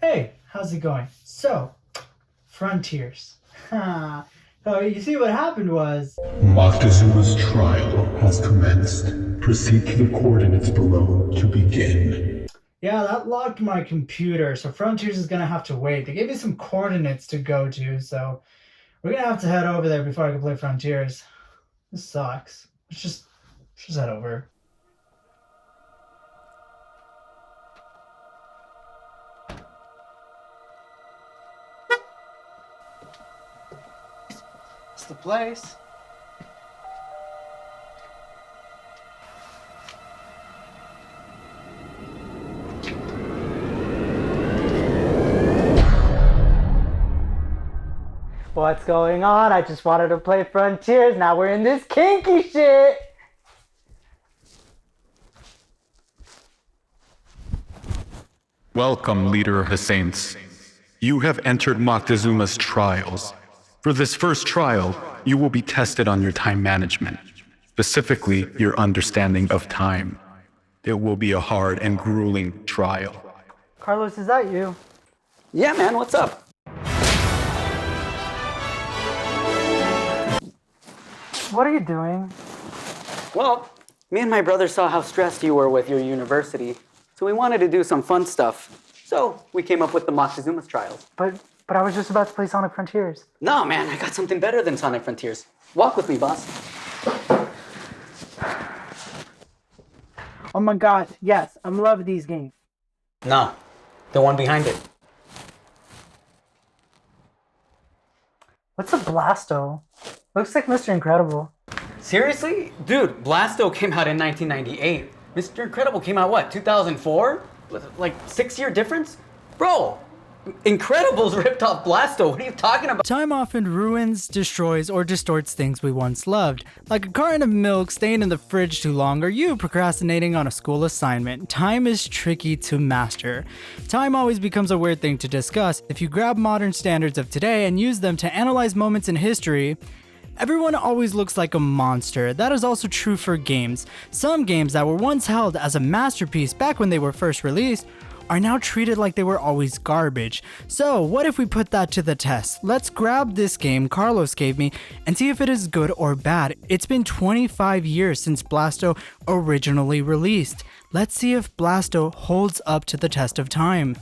Hey, how's it going? So, Frontiers. So you see what happened was... Moctezuma's trial has commenced. Proceed to the coordinates below to begin. Yeah, that locked my computer, so Frontiers is gonna have to wait. They gave me some coordinates to go to, so we're gonna have to head over there before I can play Frontiers. This sucks. Let's just head over. It's the place. What's going on? I just wanted to play Frontiers. Now we're in this kinky shit. Welcome, leader of the Saints. You have entered Moctezuma's trials. For this first trial, you will be tested on your time management, specifically your understanding of time. It will be a hard and grueling trial. Carlos, is that you? Yeah, man, what's up? What are you doing? Well, me and my brother saw how stressed you were with your university, so we wanted to do some fun stuff. So we came up with the Moctezuma's trials. But I was just about to play Sonic Frontiers. No, man, I got something better than Sonic Frontiers. Walk with me, boss. Oh my god, yes, I love these games. No, the one behind it. What's a Blasto? Looks like Mr. Incredible. Seriously? Dude, Blasto came out in 1998. Mr. Incredible came out, what, 2004? Like, 6-year difference? Bro, Incredibles ripped off Blasto. What are you talking about? Time often ruins, destroys, or distorts things we once loved. Like a carton of milk staying in the fridge too long, or you procrastinating on a school assignment. Time is tricky to master. Time always becomes a weird thing to discuss. If you grab modern standards of today and use them to analyze moments in history, everyone always looks like a monster. That is also true for games. Some games that were once held as a masterpiece back when they were first released are now treated like they were always garbage. So what if we put that to the test? Let's grab this game Carlos gave me and see if it is good or bad. It's been 25 years since Blasto originally released. Let's see if Blasto holds up to the test of time.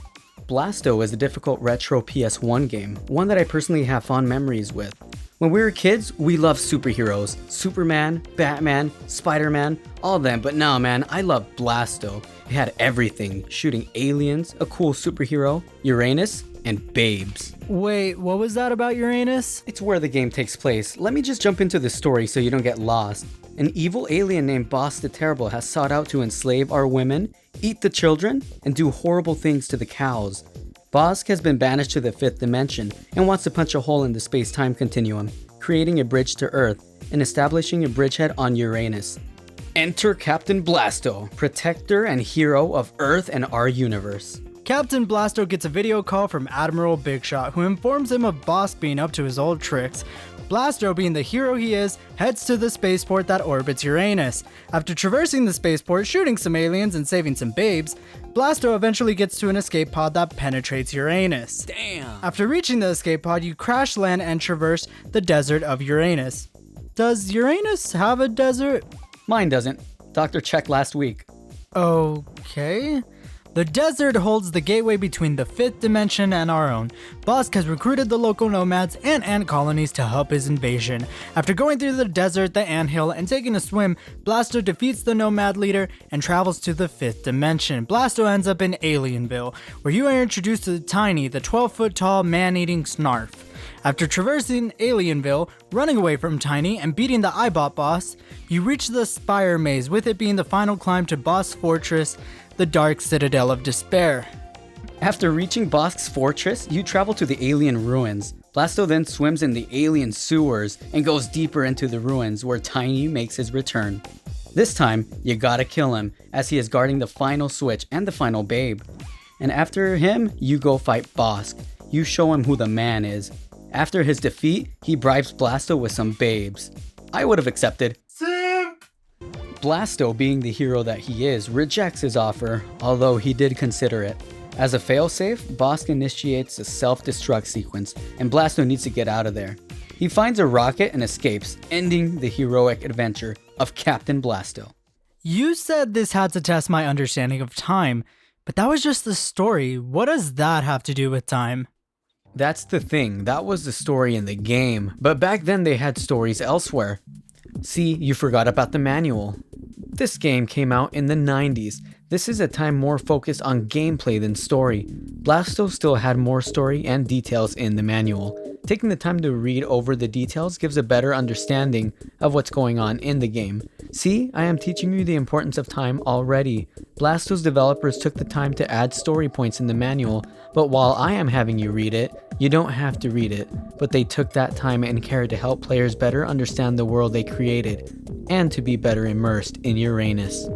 Blasto is a difficult retro PS1 game, one that I personally have fond memories with. When we were kids, we loved superheroes. Superman, Batman, Spider-Man, all of them, but no man, I love Blasto. It had everything, shooting aliens, a cool superhero, Uranus, and babes. Wait, what was that about Uranus? It's where the game takes place. Let me just jump into the story so you don't get lost. An evil alien named Boss the Terrible has sought out to enslave our women, eat the children, and do horrible things to the cows. Bosk has been banished to the 5th dimension and wants to punch a hole in the space-time continuum, creating a bridge to Earth and establishing a bridgehead on Uranus. Enter Captain Blasto, protector and hero of Earth and our universe. Captain Blasto gets a video call from Admiral Bigshot, who informs him of Boss being up to his old tricks. Blasto, being the hero he is, heads to the spaceport that orbits Uranus. After traversing the spaceport, shooting some aliens, and saving some babes, Blasto eventually gets to an escape pod that penetrates Uranus. Damn. After reaching the escape pod, you crash land and traverse the desert of Uranus. Does Uranus have a desert? Mine doesn't. Doctor checked last week. Okay. The desert holds the gateway between the 5th dimension and our own. Bosk has recruited the local nomads and ant colonies to help his invasion. After going through the desert, the anthill, and taking a swim, Blasto defeats the nomad leader and travels to the 5th dimension. Blasto ends up in Alienville, where you are introduced to Tiny, the 12-foot-tall man-eating snarf. After traversing Alienville, running away from Tiny, and beating the Eyebot boss, you reach the Spire Maze, with it being the final climb to Boss Fortress, the Dark Citadel of Despair. After reaching Bosk's fortress, you travel to the alien ruins. Blasto then swims in the alien sewers and goes deeper into the ruins where Tiny makes his return. This time, you gotta kill him, as he is guarding the final switch and the final babe. And after him, you go fight Bosk. You show him who the man is. After his defeat, he bribes Blasto with some babes. I would have accepted. Simp! Blasto, being the hero that he is, rejects his offer, although he did consider it. As a failsafe, Bosk initiates a self-destruct sequence, and Blasto needs to get out of there. He finds a rocket and escapes, ending the heroic adventure of Captain Blasto. You said this had to test my understanding of time, but that was just the story. What does that have to do with time? That's the thing, that was the story in the game, but back then they had stories elsewhere. See, you forgot about the manual. This game came out in the 90s. This is a time more focused on gameplay than story. Blasto still had more story and details in the manual. Taking the time to read over the details gives a better understanding of what's going on in the game. See, I am teaching you the importance of time already. Blasto's developers took the time to add story points in the manual, but while I am having you read it, you don't have to read it. But they took that time and care to help players better understand the world they created, and to be better immersed in Uranus.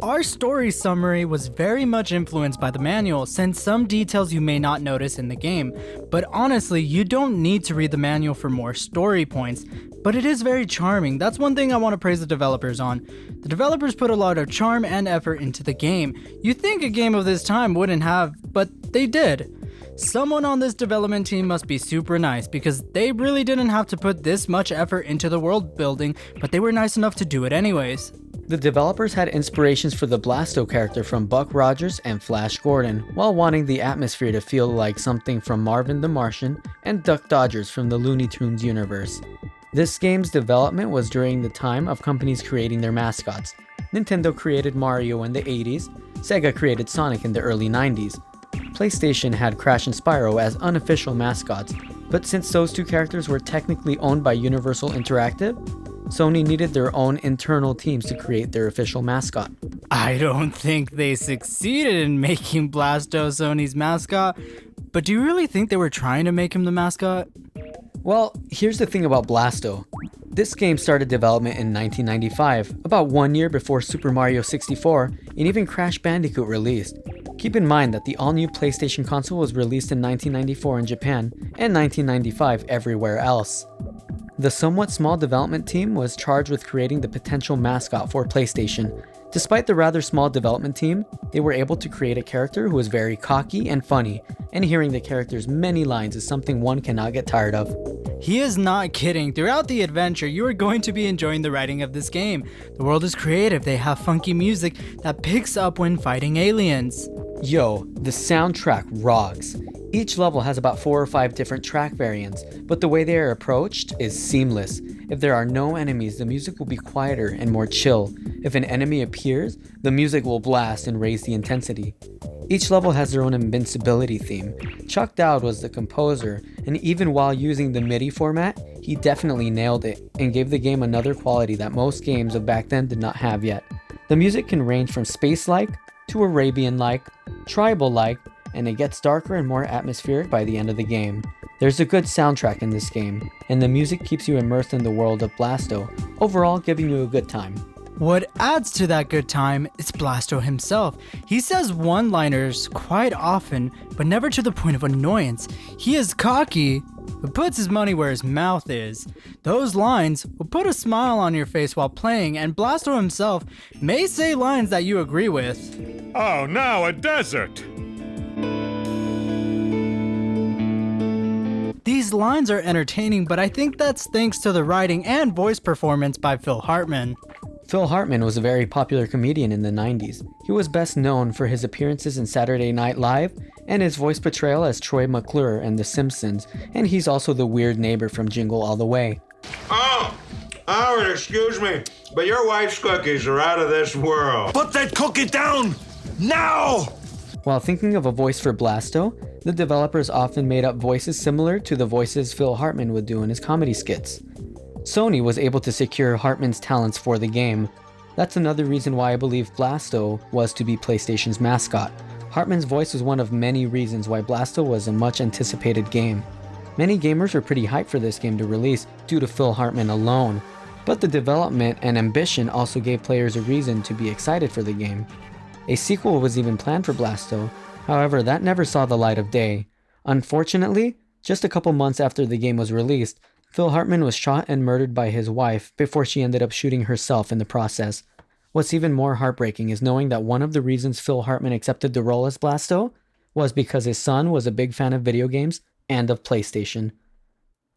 Our story summary was very much influenced by the manual, since some details you may not notice in the game. But honestly, you don't need to read the manual for more story points, but it is very charming. That's one thing I want to praise the developers on. The developers put a lot of charm and effort into the game. You think a game of this time wouldn't have, but they did. Someone on this development team must be super nice, because they really didn't have to put this much effort into the world building, but they were nice enough to do it anyways. The developers had inspirations for the Blasto character from Buck Rogers and Flash Gordon, while wanting the atmosphere to feel like something from Marvin the Martian and Duck Dodgers from the Looney Tunes universe. This game's development was during the time of companies creating their mascots. Nintendo created Mario in the 80s, Sega created Sonic in the early 90s. PlayStation had Crash and Spyro as unofficial mascots, but since those two characters were technically owned by Universal Interactive, Sony needed their own internal teams to create their official mascot. I don't think they succeeded in making Blasto Sony's mascot, but do you really think they were trying to make him the mascot? Well, here's the thing about Blasto. This game started development in 1995, about 1 year before Super Mario 64 and even Crash Bandicoot released. Keep in mind that the all-new PlayStation console was released in 1994 in Japan and 1995 everywhere else. The somewhat small development team was charged with creating the potential mascot for PlayStation. Despite the rather small development team, they were able to create a character who was very cocky and funny, and hearing the character's many lines is something one cannot get tired of. He is not kidding. Throughout the adventure, you are going to be enjoying the writing of this game. The world is creative. They have funky music that picks up when fighting aliens. Yo, the soundtrack rocks. Each level has about 4 or 5 different track variants, but the way they are approached is seamless. If there are no enemies, the music will be quieter and more chill. If an enemy appears, the music will blast and raise the intensity. Each level has their own invincibility theme. Chuck Dowd was the composer, and even while using the MIDI format, he definitely nailed it and gave the game another quality that most games of back then did not have yet. The music can range from space-like to Arabian-like, tribal-like, and it gets darker and more atmospheric by the end of the game. There's a good soundtrack in this game, and the music keeps you immersed in the world of Blasto, overall giving you a good time. What adds to that good time is Blasto himself. He says one-liners quite often, but never to the point of annoyance. He is cocky, but puts his money where his mouth is. Those lines will put a smile on your face while playing, and Blasto himself may say lines that you agree with. Oh, now a desert! These lines are entertaining, but I think that's thanks to the writing and voice performance by Phil Hartman. Phil Hartman was a very popular comedian in the 90s. He was best known for his appearances in Saturday Night Live and his voice portrayal as Troy McClure in The Simpsons, and he's also the weird neighbor from Jingle All the Way. Oh, Howard, excuse me, but your wife's cookies are out of this world. Put that cookie down! Now! While thinking of a voice for Blasto, the developers often made up voices similar to the voices Phil Hartman would do in his comedy skits. Sony was able to secure Hartman's talents for the game. That's another reason why I believe Blasto was to be PlayStation's mascot. Hartman's voice was one of many reasons why Blasto was a much anticipated game. Many gamers were pretty hyped for this game to release due to Phil Hartman alone, but the development and ambition also gave players a reason to be excited for the game. A sequel was even planned for Blasto, however that never saw the light of day. Unfortunately, just a couple months after the game was released, Phil Hartman was shot and murdered by his wife before she ended up shooting herself in the process. What's even more heartbreaking is knowing that one of the reasons Phil Hartman accepted the role as Blasto was because his son was a big fan of video games and of PlayStation.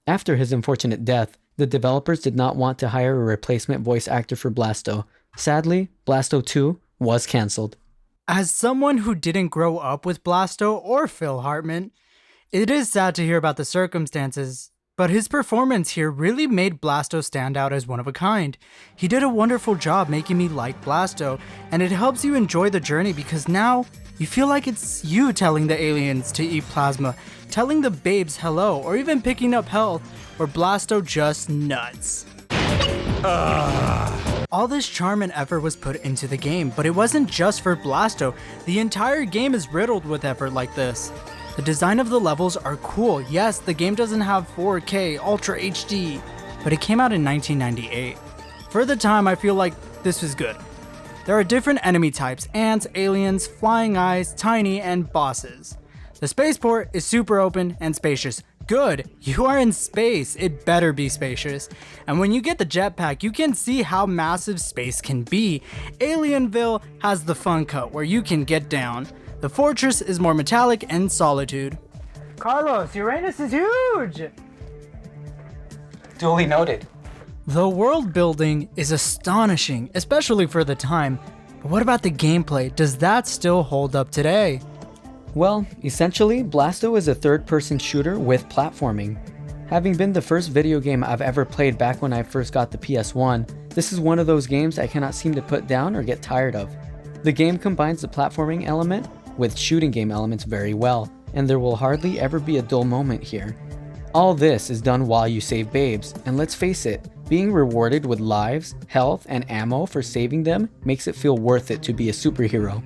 After his unfortunate death, the developers did not want to hire a replacement voice actor for Blasto. Sadly, Blasto 2 was cancelled. As someone who didn't grow up with Blasto or Phil Hartman, it is sad to hear about the circumstances, but his performance here really made Blasto stand out as one of a kind. He did a wonderful job making me like Blasto, and it helps you enjoy the journey because now you feel like it's you telling the aliens to eat plasma, telling the babes hello, or even picking up health, or Blasto just nuts. All this charm and effort was put into the game, but it wasn't just for Blasto. The entire game is riddled with effort like this. The design of the levels are cool. Yes, the game doesn't have 4K Ultra HD, but it came out in 1998. For the time, I feel like this was good. There are different enemy types: ants, aliens, flying eyes, tiny, and bosses. The spaceport is super open and spacious. Good, you are in space, it better be spacious. And when you get the jetpack, you can see how massive space can be. Alienville has the fun cut where you can get down. The fortress is more metallic and solitude. Carlos, Uranus is huge! Duly noted. The world building is astonishing, especially for the time. But what about the gameplay? Does that still hold up today? Well, essentially, Blasto is a third-person shooter with platforming. Having been the first video game I've ever played back when I first got the PS1, this is one of those games I cannot seem to put down or get tired of. The game combines the platforming element with shooting game elements very well, and there will hardly ever be a dull moment here. All this is done while you save babes, and let's face it, being rewarded with lives, health, and ammo for saving them makes it feel worth it to be a superhero.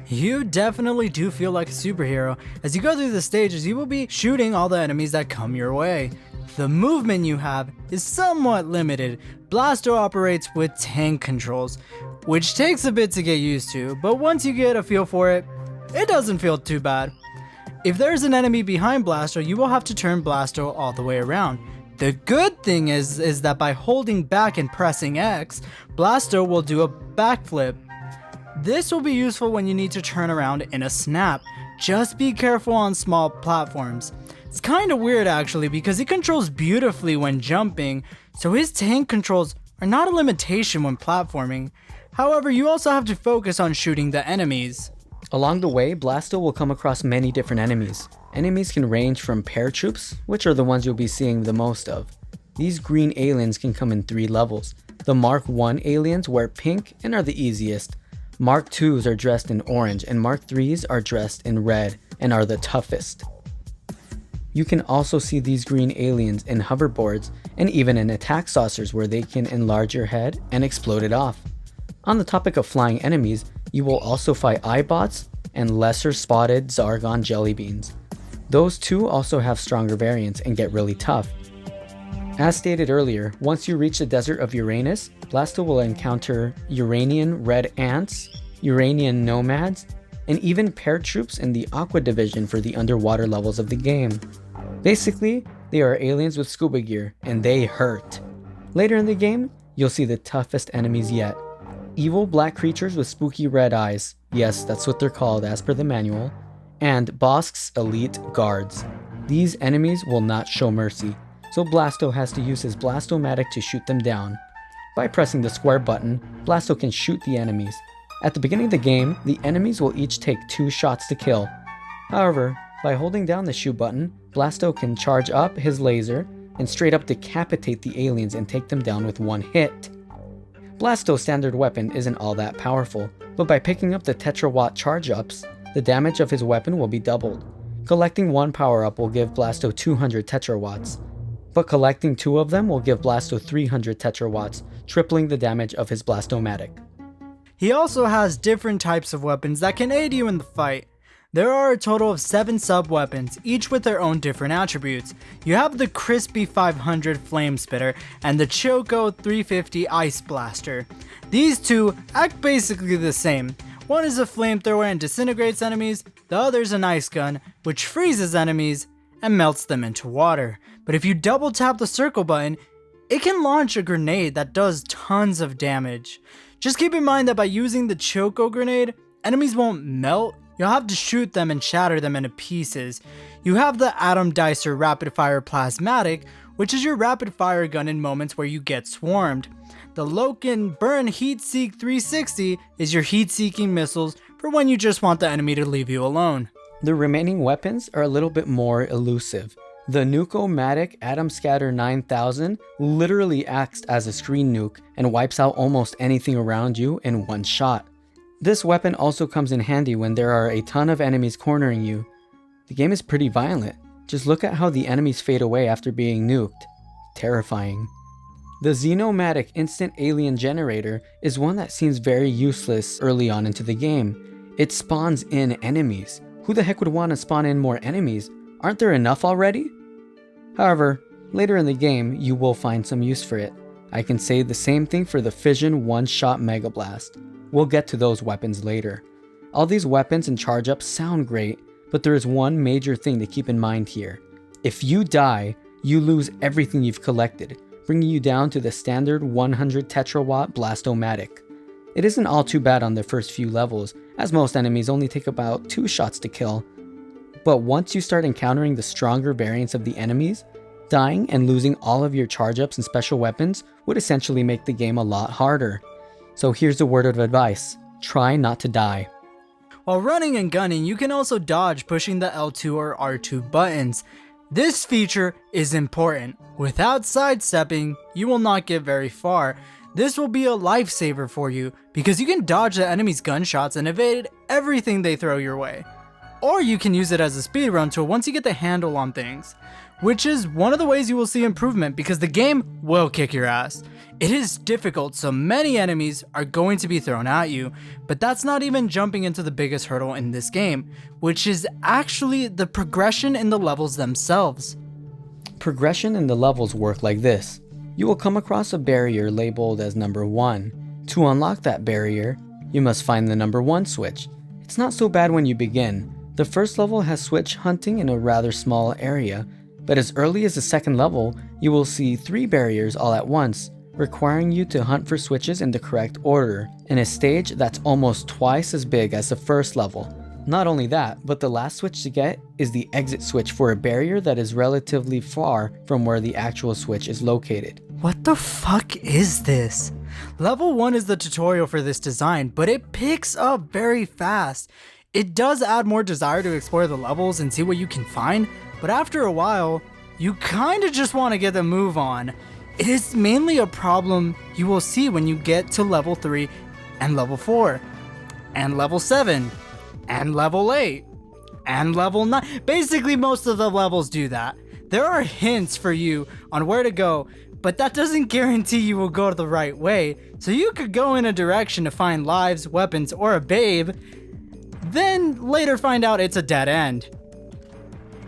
You definitely do feel like a superhero. As you go through the stages, you will be shooting all the enemies that come your way. The movement you have is somewhat limited. Blasto operates with tank controls, which takes a bit to get used to, but once you get a feel for it, it doesn't feel too bad. If there's an enemy behind Blasto, you will have to turn Blasto all the way around. The good thing is that by holding back and pressing X, Blasto will do a backflip. This will be useful when you need to turn around in a snap. Just be careful on small platforms. It's kinda weird actually because he controls beautifully when jumping, so his tank controls are not a limitation when platforming. However, you also have to focus on shooting the enemies. Along the way, Blasto will come across many different enemies. Enemies can range from paratroops, which are the ones you'll be seeing the most of. These green aliens can come in 3 levels. The Mark I aliens wear pink and are the easiest. Mark IIs are dressed in orange, and Mark IIIs are dressed in red and are the toughest. You can also see these green aliens in hoverboards and even in attack saucers where they can enlarge your head and explode it off. On the topic of flying enemies, you will also fight Eyebots and lesser spotted Zargon jellybeans. Those two also have stronger variants and get really tough. As stated earlier, once you reach the desert of Uranus, Blasto will encounter Uranian red ants, Uranian nomads, and even paratroops in the Aqua division for the underwater levels of the game. Basically, they are aliens with scuba gear, and they hurt. Later in the game, you'll see the toughest enemies yet. Evil black creatures with spooky red eyes, yes, that's what they're called as per the manual, and Bosk's elite guards. These enemies will not show mercy, so Blasto has to use his Blastomatic to shoot them down. By pressing the square button, Blasto can shoot the enemies. At the beginning of the game, the enemies will each take 2 shots to kill. However, by holding down the shoot button, Blasto can charge up his laser and straight up decapitate the aliens and take them down with 1 hit. Blasto's standard weapon isn't all that powerful, but by picking up the Tetrawatt charge-ups, the damage of his weapon will be doubled. Collecting 1 power-up will give Blasto 200 Tetrawatts, but collecting 2 of them will give Blasto 300 Tetrawatts, tripling the damage of his Blastomatic. He also has different types of weapons that can aid you in the fight. There are a total of 7 sub-weapons, each with their own different attributes. You have the Crispy 500 Flame Spitter and the Choco 350 Ice Blaster. These two act basically the same. One is a flamethrower and disintegrates enemies, the other is an ice gun, which freezes enemies and melts them into water. But if you double tap the circle button, it can launch a grenade that does tons of damage. Just keep in mind that by using the Choco grenade, enemies won't melt you'll have to shoot them and shatter them into pieces. You have the Atom Dicer Rapid Fire Plasmatic, which is your rapid fire gun in moments where you get swarmed. The Loken Burn Heat Seek 360 is your heat seeking missiles for when you just want the enemy to leave you alone. The remaining weapons are a little bit more elusive. The Nuke-O-Matic Atom Scatter 9000 literally acts as a screen nuke and wipes out almost anything around you in one shot. This weapon also comes in handy when there are a ton of enemies cornering you. The game is pretty violent. Just look at how the enemies fade away after being nuked. Terrifying. The Xenomatic Instant Alien Generator is one that seems very useless early on into the game. It spawns in enemies. Who the heck would want to spawn in more enemies? Aren't there enough already? However, later in the game, you will find some use for it. I can say the same thing for the Fission One-Shot Mega Blast. We'll get to those weapons later. All these weapons and charge-ups sound great, but there is one major thing to keep in mind here. If you die, you lose everything you've collected, bringing you down to the standard 100 Tetrawatt Blasto-Matic. It isn't all too bad on the first few levels, as most enemies only take about 2 shots to kill. But once you start encountering the stronger variants of the enemies, dying and losing all of your charge-ups and special weapons would essentially make the game a lot harder. So here's a word of advice: try not to die. While running and gunning, you can also dodge pushing the L2 or R2 buttons. This feature is important. Without sidestepping, you will not get very far. This will be a lifesaver for you because you can dodge the enemy's gunshots and evade everything they throw your way. Or you can use it as a speedrun tool once you get the handle on things, which is one of the ways you will see improvement because the game will kick your ass. It is difficult, so many enemies are going to be thrown at you, but that's not even jumping into the biggest hurdle in this game, which is actually the progression in the levels themselves. Progression in the levels work like this. You will come across a barrier labeled as number 1. To unlock that barrier, you must find the number 1 switch. It's not so bad when you begin. The first level has switch hunting in a rather small area, but as early as the second level, you will see 3 barriers all at once, requiring you to hunt for switches in the correct order, in a stage that's almost twice as big as the first level. Not only that, but the last switch to get is the exit switch for a barrier that is relatively far from where the actual switch is located. What the fuck is this? Level 1 is the tutorial for this design, but it picks up very fast. It does add more desire to explore the levels and see what you can find, but after a while, you kinda just want to get the move on. It is mainly a problem you will see when you get to level 3 and level 4, and level 7, and level 8, and level 9. Basically, most of the levels do that. There are hints for you on where to go, but that doesn't guarantee you will go the right way, so you could go in a direction to find lives, weapons, or a babe, then later find out it's a dead end.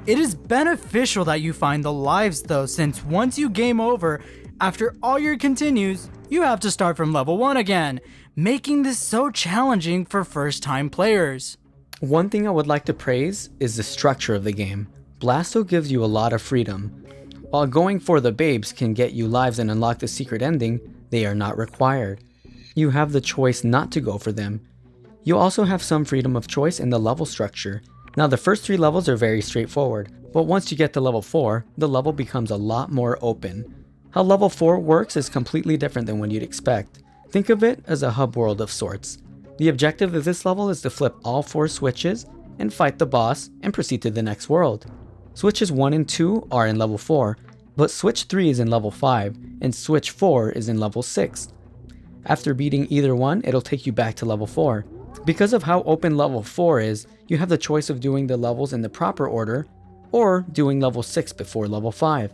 It is beneficial that you find the lives though, since once you game over, after all your continues, you have to start from level 1 again, making this so challenging for first time players. One thing I would like to praise is the structure of the game. Blasto gives you a lot of freedom. While going for the babes can get you lives and unlock the secret ending, they are not required. You have the choice not to go for them. You also have some freedom of choice in the level structure. Now the first 3 levels are very straightforward, but once you get to level 4, the level becomes a lot more open. How level 4 works is completely different than what you'd expect. Think of it as a hub world of sorts. The objective of this level is to flip all 4 switches and fight the boss and proceed to the next world. Switches 1 and 2 are in level 4, but switch 3 is in level 5 and switch 4 is in level 6. After beating either one, it'll take you back to level 4. Because of how open level 4 is, you have the choice of doing the levels in the proper order or doing level 6 before level 5.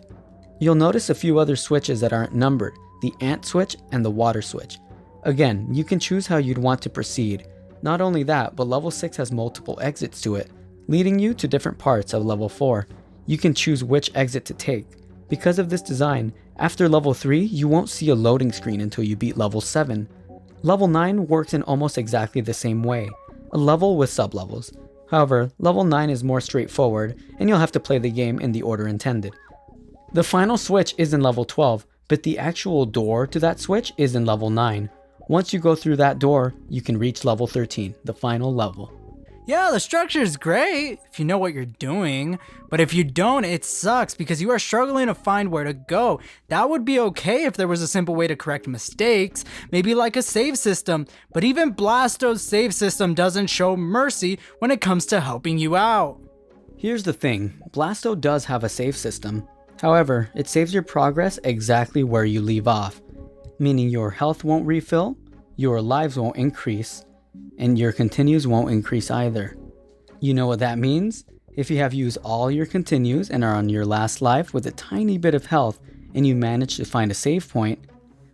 You'll notice a few other switches that aren't numbered, the ant switch and the water switch. Again, you can choose how you'd want to proceed. Not only that, but level 6 has multiple exits to it, leading you to different parts of level 4. You can choose which exit to take. Because of this design, after level 3, you won't see a loading screen until you beat level 7. Level 9 works in almost exactly the same way, a level with sub-levels. However, level 9 is more straightforward, and you'll have to play the game in the order intended. The final switch is in level 12, but the actual door to that switch is in level 9. Once you go through that door, you can reach level 13, the final level. Yeah, the structure is great if you know what you're doing, but if you don't, it sucks because you are struggling to find where to go. That would be okay if there was a simple way to correct mistakes, maybe like a save system, but even Blasto's save system doesn't show mercy when it comes to helping you out. Here's the thing, Blasto does have a save system. However, it saves your progress exactly where you leave off, meaning your health won't refill, your lives won't increase, and your continues won't increase either. You know what that means? If you have used all your continues and are on your last life with a tiny bit of health and you manage to find a save point,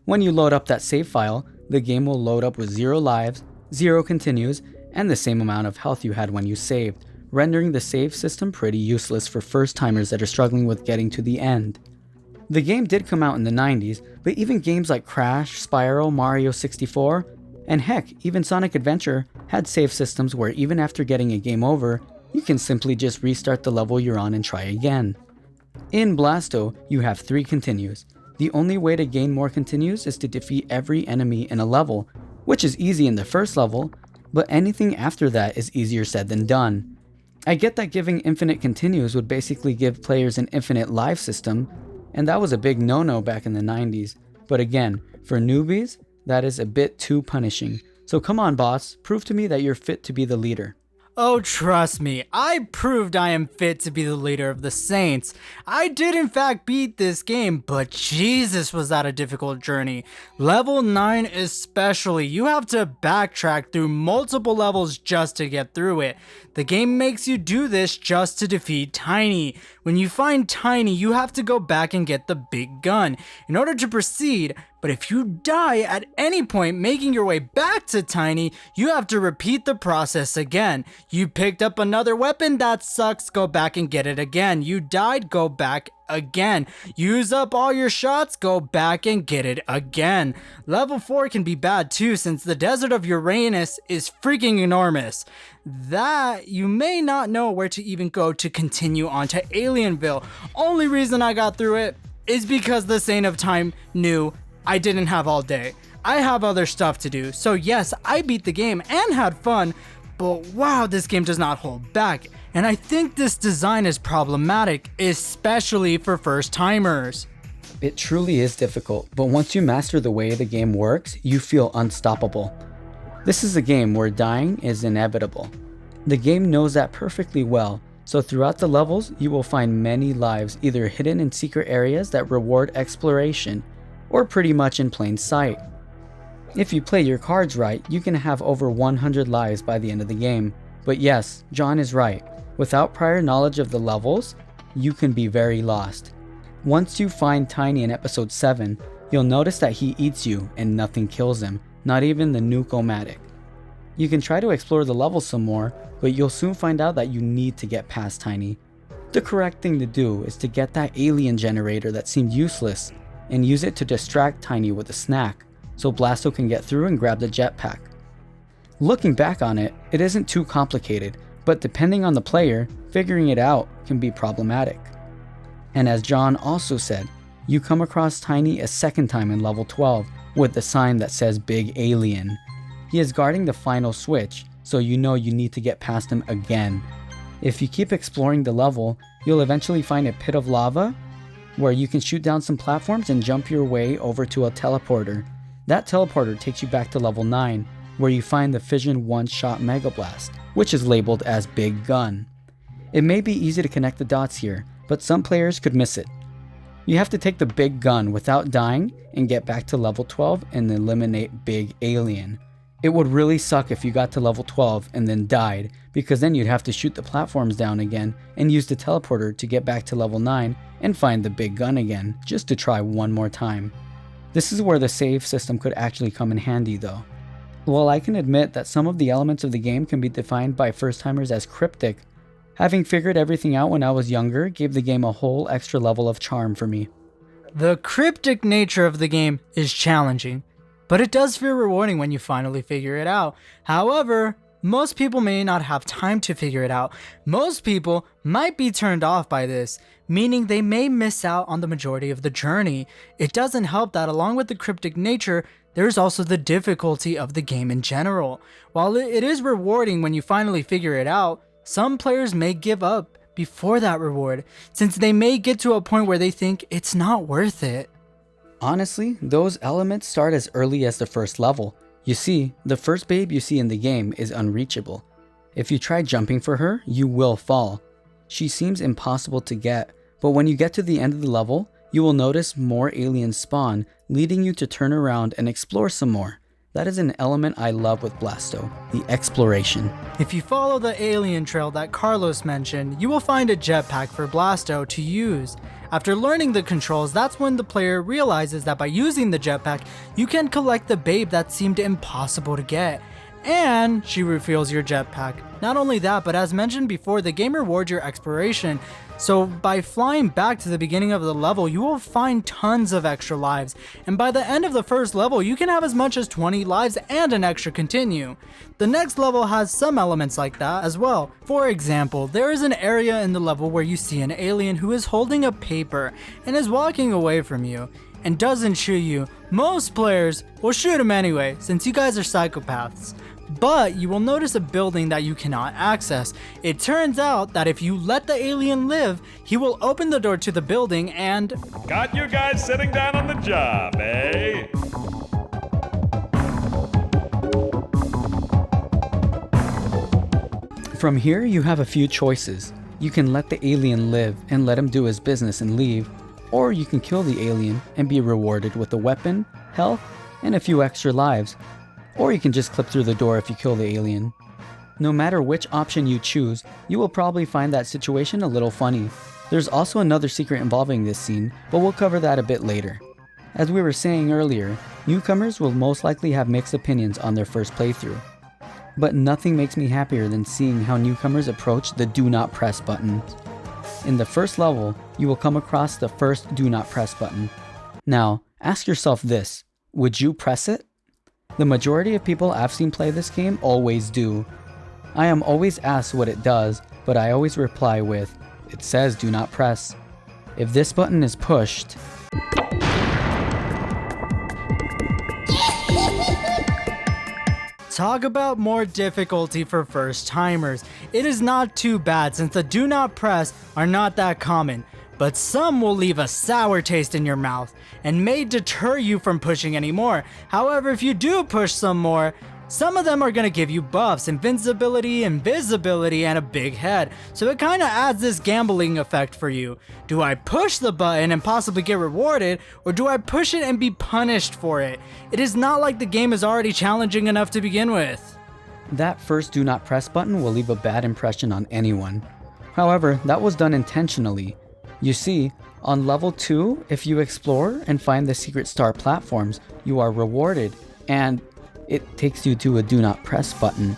when you load up that save file, the game will load up with 0 lives, 0 continues, and the same amount of health you had when you saved, rendering the save system pretty useless for first timers that are struggling with getting to the end. The game did come out in the 90s, but even games like Crash, Spyro, Mario 64, and heck, even Sonic Adventure had save systems where even after getting a game over, you can simply just restart the level you're on and try again. In Blasto, you have 3 continues. The only way to gain more continues is to defeat every enemy in a level, which is easy in the first level, but anything after that is easier said than done. I get that giving infinite continues would basically give players an infinite life system, and that was a big no-no back in the 90s, but again, for newbies, that is a bit too punishing. So come on boss, prove to me that you're fit to be the leader. Oh, trust me, I proved I am fit to be the leader of the Saints. I did in fact beat this game, but Jesus was that a difficult journey. Level 9 especially, you have to backtrack through multiple levels just to get through it. The game makes you do this just to defeat Tiny. When you find Tiny, you have to go back and get the big gun in order to proceed, but if you die at any point making your way back to Tiny, you have to repeat the process again. You picked up another weapon, that sucks, go back and get it again. You died, go back again. Use up all your shots, go back and get it again. Level 4 can be bad too, since the desert of Uranus is freaking enormous. That you may not know where to even go to continue on to Alienville. Only reason I got through it is because the Saint of Time knew I didn't have all day. I have other stuff to do. So yes, I beat the game and had fun, but wow, this game does not hold back. And I think this design is problematic, especially for first timers. It truly is difficult, but once you master the way the game works, you feel unstoppable. This is a game where dying is inevitable. The game knows that perfectly well, so throughout the levels, you will find many lives either hidden in secret areas that reward exploration, or pretty much in plain sight. If you play your cards right, you can have over 100 lives by the end of the game. But yes, John is right. Without prior knowledge of the levels, you can be very lost. Once you find Tiny in episode 7, you'll notice that he eats you and nothing kills him, not even the Nuke-O-Matic. You can try to explore the level some more, but you'll soon find out that you need to get past Tiny. The correct thing to do is to get that alien generator that seemed useless and use it to distract Tiny with a snack, so Blasto can get through and grab the jetpack. Looking back on it, it isn't too complicated, but depending on the player, figuring it out can be problematic. And as John also said, you come across Tiny a second time in level 12 with the sign that says Big Alien. He is guarding the final switch, so you know you need to get past him again. If you keep exploring the level, you'll eventually find a pit of lava where you can shoot down some platforms and jump your way over to a teleporter. That teleporter takes you back to level 9, where you find the Fission one-shot Mega Blast, which is labeled as Big Gun. It may be easy to connect the dots here, but some players could miss it. You have to take the Big Gun without dying and get back to level 12 and eliminate Big Alien. It would really suck if you got to level 12 and then died, because then you'd have to shoot the platforms down again and use the teleporter to get back to level 9 and find the Big Gun again, just to try one more time. This is where the save system could actually come in handy though. While I can admit that some of the elements of the game can be defined by first timers as cryptic, having figured everything out when I was younger gave the game a whole extra level of charm for me. The cryptic nature of the game is challenging, but it does feel rewarding when you finally figure it out. However, most people may not have time to figure it out. Most people might be turned off by this, meaning they may miss out on the majority of the journey. It doesn't help that along with the cryptic nature, There's also the difficulty of the game in general. While it is rewarding when you finally figure it out, some players may give up before that reward, since they may get to a point where they think it's not worth it. Honestly, those elements start as early as the first level. You see, the first babe you see in the game is unreachable. If you try jumping for her, you will fall. She seems impossible to get, but when you get to the end of the level, you will notice more aliens spawn, leading you to turn around and explore some more. That is an element I love with Blasto, the exploration. If you follow the alien trail that Carlos mentioned, you will find a jetpack for Blasto to use. After learning the controls, that's when the player realizes that by using the jetpack, you can collect the babe that seemed impossible to get. And she refills your jetpack. Not only that, but as mentioned before, the game rewards your exploration. So by flying back to the beginning of the level, you will find tons of extra lives. And by the end of the first level, you can have as much as 20 lives and an extra continue. The next level has some elements like that as well. For example, there is an area in the level where you see an alien who is holding a paper and is walking away from you and doesn't shoot you. Most players will shoot him anyway, since you guys are psychopaths. But you will notice a building that you cannot access. It turns out that if you let the alien live, he will open the door to the building and... Got you guys sitting down on the job, eh? From here, you have a few choices. You can let the alien live and let him do his business and leave, or you can kill the alien and be rewarded with a weapon, health, and a few extra lives. Or you can just clip through the door if you kill the alien. No matter which option you choose, you will probably find that situation a little funny. There's also another secret involving this scene, but we'll cover that a bit later. As we were saying earlier, newcomers will most likely have mixed opinions on their first playthrough. But nothing makes me happier than seeing how newcomers approach the do not press button. In the first level, you will come across the first do not press button. Now, ask yourself this, would you press it? The majority of people I've seen play this game always do. I am always asked what it does, but I always reply with, it says do not press. If this button is pushed, Talk about more difficulty for first timers. It is not too bad since the do not press are not that common, but some will leave a sour taste in your mouth and may deter you from pushing anymore. However, if you do push some more, some of them are going to give you buffs, invincibility, invisibility, and a big head. So it kind of adds this gambling effect for you. Do I push the button and possibly get rewarded, or do I push it and be punished for it? It is not like the game is already challenging enough to begin with. that first do not press button will leave a bad impression on anyone. However, that was done intentionally. You see, on level 2, if you explore and find the secret star platforms, you are rewarded, and it takes you to a do not press button.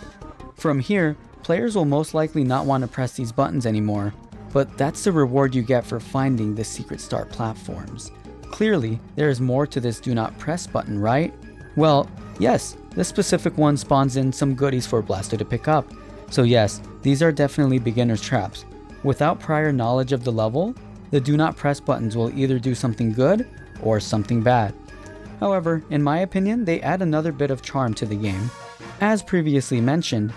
From here, players will most likely not want to press these buttons anymore, but that's the reward you get for finding the secret star platforms. Clearly, there is more to this do not press button, right? Well, yes, this specific one spawns in some goodies for Blasto to pick up. So yes, these are definitely beginner's traps. Without prior knowledge of the level, the do not press buttons will either do something good or something bad. However, in my opinion, they add another bit of charm to the game. As previously mentioned,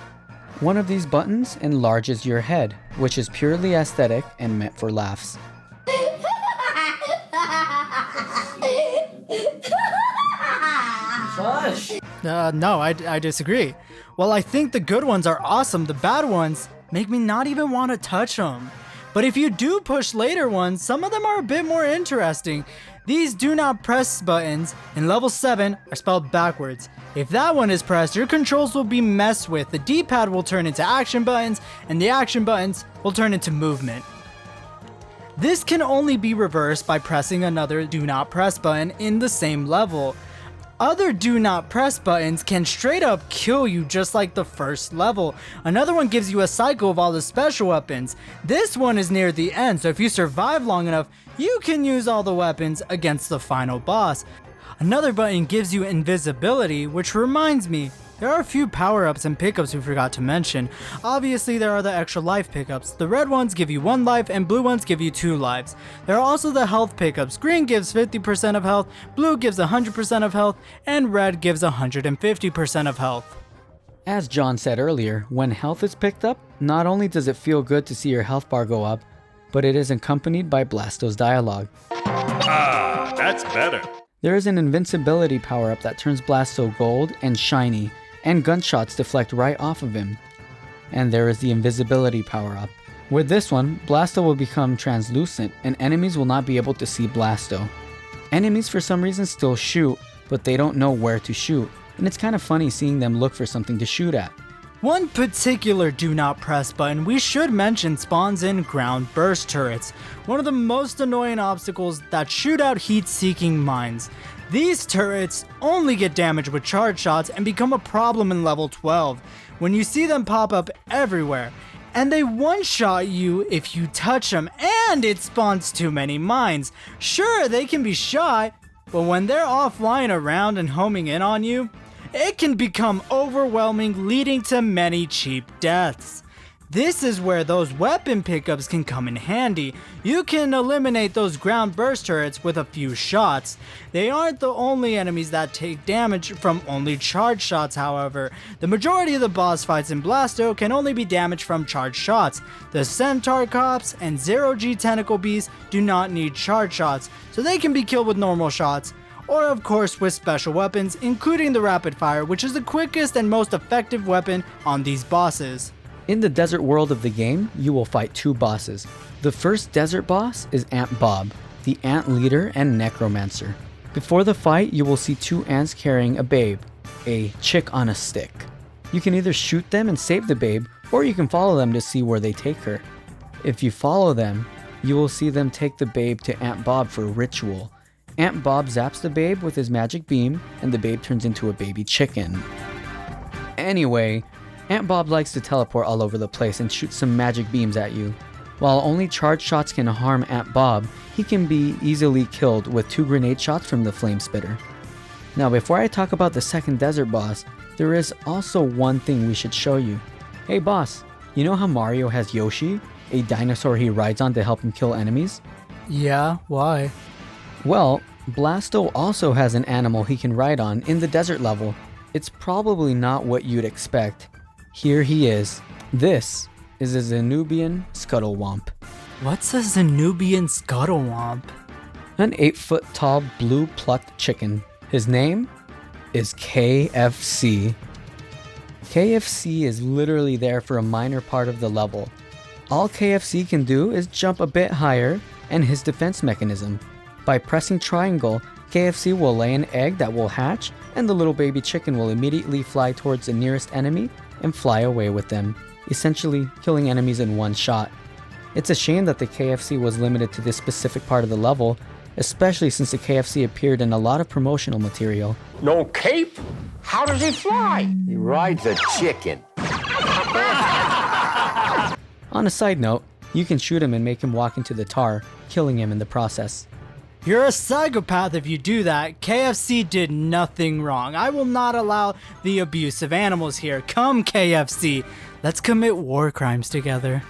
one of these buttons enlarges your head, which is purely aesthetic and meant for laughs. No, I disagree. While I think the good ones are awesome, the bad ones make me not even want to touch them. But if you do push later ones, some of them are a bit more interesting. These do not press buttons in level 7 are spelled backwards. If that one is pressed, your controls will be messed with. The D-pad will turn into action buttons, and the action buttons will turn into movement. This can only be reversed by pressing another do not press button in the same level. Other do not press buttons can straight up kill you just like the first level. Another one gives you a cycle of all the special weapons. This one is near the end, so if you survive long enough, you can use all the weapons against the final boss. Another button gives you invisibility, which reminds me, There are a few power-ups and pickups we forgot to mention. Obviously, there are the extra life pickups. The red ones give you 1 life and blue ones give you 2 lives. There are also the health pickups. Green gives 50% of health, blue gives 100% of health, and red gives 150% of health. As John said earlier, when health is picked up, not only does it feel good to see your health bar go up, but it is accompanied by Blasto's dialogue. Ah, that's better. There is an invincibility power-up that turns Blasto gold and shiny, and gunshots deflect right off of him. And there is the invisibility power-up. With this one, Blasto will become translucent and enemies will not be able to see Blasto. Enemies for some reason still shoot, but they don't know where to shoot, and it's kind of funny seeing them look for something to shoot at. One particular do not press button we should mention spawns in ground burst turrets, one of the most annoying obstacles that shoot out heat-seeking mines. These turrets only get damaged with charge shots and become a problem in level 12 when you see them pop up everywhere. And they one-shot you if you touch them, and it spawns too many mines. Sure, they can be shot, but when they're all flying around and homing in on you, it can become overwhelming, leading to many cheap deaths. This is where those weapon pickups can come in handy. You can eliminate those ground burst turrets with a few shots. They aren't the only enemies that take damage from only charge shots, however. The majority of the boss fights in Blasto can only be damaged from charge shots. The Centaur Cops and Zero-G Tentacle Beasts do not need charge shots, so they can be killed with normal shots, or of course with special weapons, including the rapid fire, which is the quickest and most effective weapon on these bosses. In the desert world of the game, you will fight 2 bosses. The first desert boss is Ant Bob, the ant leader and necromancer. Before the fight, you will see 2 ants carrying a babe, a chick on a stick. You can either shoot them and save the babe, or you can follow them to see where they take her. If you follow them, you will see them take the babe to Ant Bob for ritual. Ant Bob zaps the babe with his magic beam, and the babe turns into a baby chicken. Anyway, Ant Bob likes to teleport all over the place and shoot some magic beams at you. While only charge shots can harm Ant Bob, he can be easily killed with 2 grenade shots from the Flame Spitter. Now before I talk about the second desert boss, there is also one thing we should show you. Hey boss, you know how Mario has Yoshi, a dinosaur he rides on to help him kill enemies? Yeah, why? Well, Blasto also has an animal he can ride on in the desert level. It's probably not what you'd expect. Here he is. This is a Zenubian Scuttlewomp. What's a Zenubian Scuttlewomp? An 8-foot tall blue plucked chicken. His name is KFC. KFC is literally there for a minor part of the level. All KFC can do is jump a bit higher and his defense mechanism. By pressing triangle, KFC will lay an egg that will hatch and the little baby chicken will immediately fly towards the nearest enemy and fly away with them, essentially killing enemies in one shot. It's a shame that the KFC was limited to this specific part of the level, especially since the KFC appeared in a lot of promotional material. No cape? How does he fly? He rides a chicken. On a side note, you can shoot him and make him walk into the tar, killing him in the process. You're a psychopath if you do that. KFC did nothing wrong. I will not allow the abuse of animals here. Come, KFC. Let's commit war crimes together.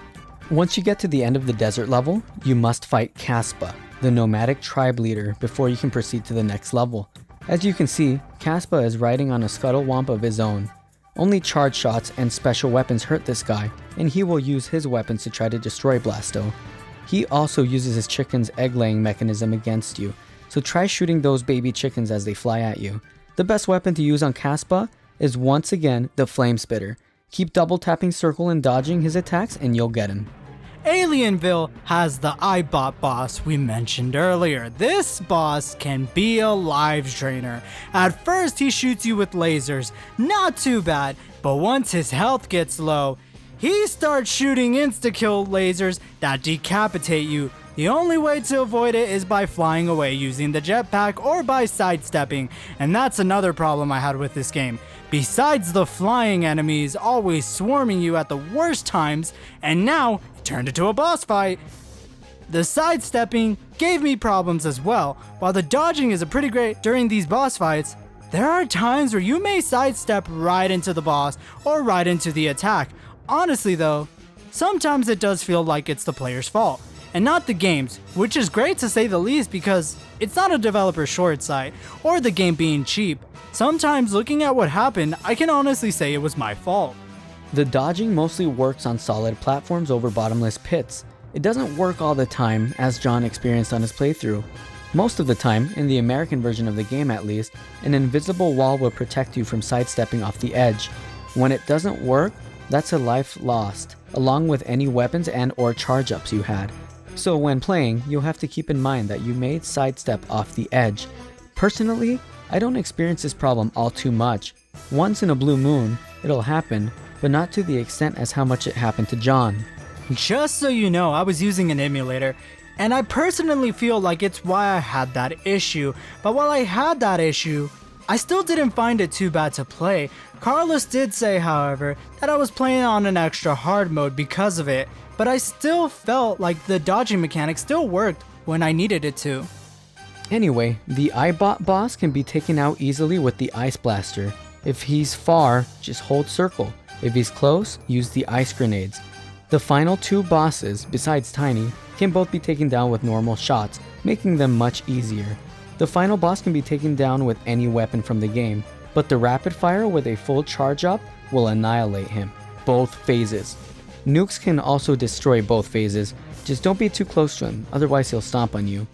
Once you get to the end of the desert level, you must fight Caspa, the nomadic tribe leader, before you can proceed to the next level. As you can see, Caspa is riding on a Scuttlewomp of his own. Only charge shots and special weapons hurt this guy, and he will use his weapons to try to destroy Blasto. He also uses his chicken's egg-laying mechanism against you, so try shooting those baby chickens as they fly at you. The best weapon to use on Caspa is once again the Flame Spitter. Keep double tapping circle and dodging his attacks and you'll get him. Alienville has the Eyebot boss we mentioned earlier. This boss can be a lives drainer. At first he shoots you with lasers, not too bad, but once his health gets low, he starts shooting insta-kill lasers that decapitate you. The only way to avoid it is by flying away using the jetpack or by sidestepping, and that's another problem I had with this game. Besides the flying enemies always swarming you at the worst times, and now it turned into a boss fight. The sidestepping gave me problems as well. While the dodging is pretty great during these boss fights, There are times where you may sidestep right into the boss or right into the attack. Honestly though, sometimes it does feel like it's the player's fault, and not the game's, which is great to say the least because it's not a developer's short sight or the game being cheap. Sometimes looking at what happened, I can honestly say it was my fault. The dodging mostly works on solid platforms over bottomless pits. It doesn't work all the time, as John experienced on his playthrough. Most of the time, in the American version of the game at least, an invisible wall will protect you from sidestepping off the edge. When it doesn't work, that's a life lost, along with any weapons and or charge-ups you had. So when playing, you'll have to keep in mind that you may sidestep off the edge. Personally, I don't experience this problem all too much. Once in a blue moon, it'll happen, but not to the extent as how much it happened to John. Just so you know, I was using an emulator, and I personally feel like it's why I had that issue. But while I had that issue, I still didn't find it too bad to play. Carlos did say, however, that I was playing on an extra hard mode because of it, but I still felt like the dodging mechanic still worked when I needed it to. Anyway, the Eyebot boss can be taken out easily with the Ice Blaster. If he's far, just hold circle. If he's close, use the ice grenades. The final two bosses, besides Tiny, can both be taken down with normal shots, making them much easier. The final boss can be taken down with any weapon from the game, but the rapid fire with a full charge up will annihilate him. Both phases. Nukes can also destroy both phases, just don't be too close to him, otherwise he'll stomp on you.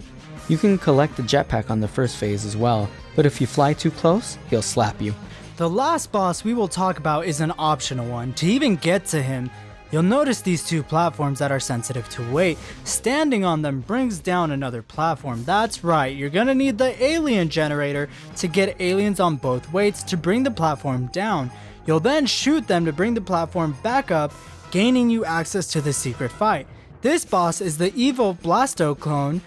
You can collect the jetpack on the first phase as well, but if you fly too close, he'll slap you. The last boss we will talk about is an optional one. To even get to him, you'll notice these two platforms that are sensitive to weight. Standing on them brings down another platform. That's right, you're gonna need the alien generator to get aliens on both weights to bring the platform down. You'll then shoot them to bring the platform back up, gaining you access to the secret fight. This boss is the evil Blasto clone.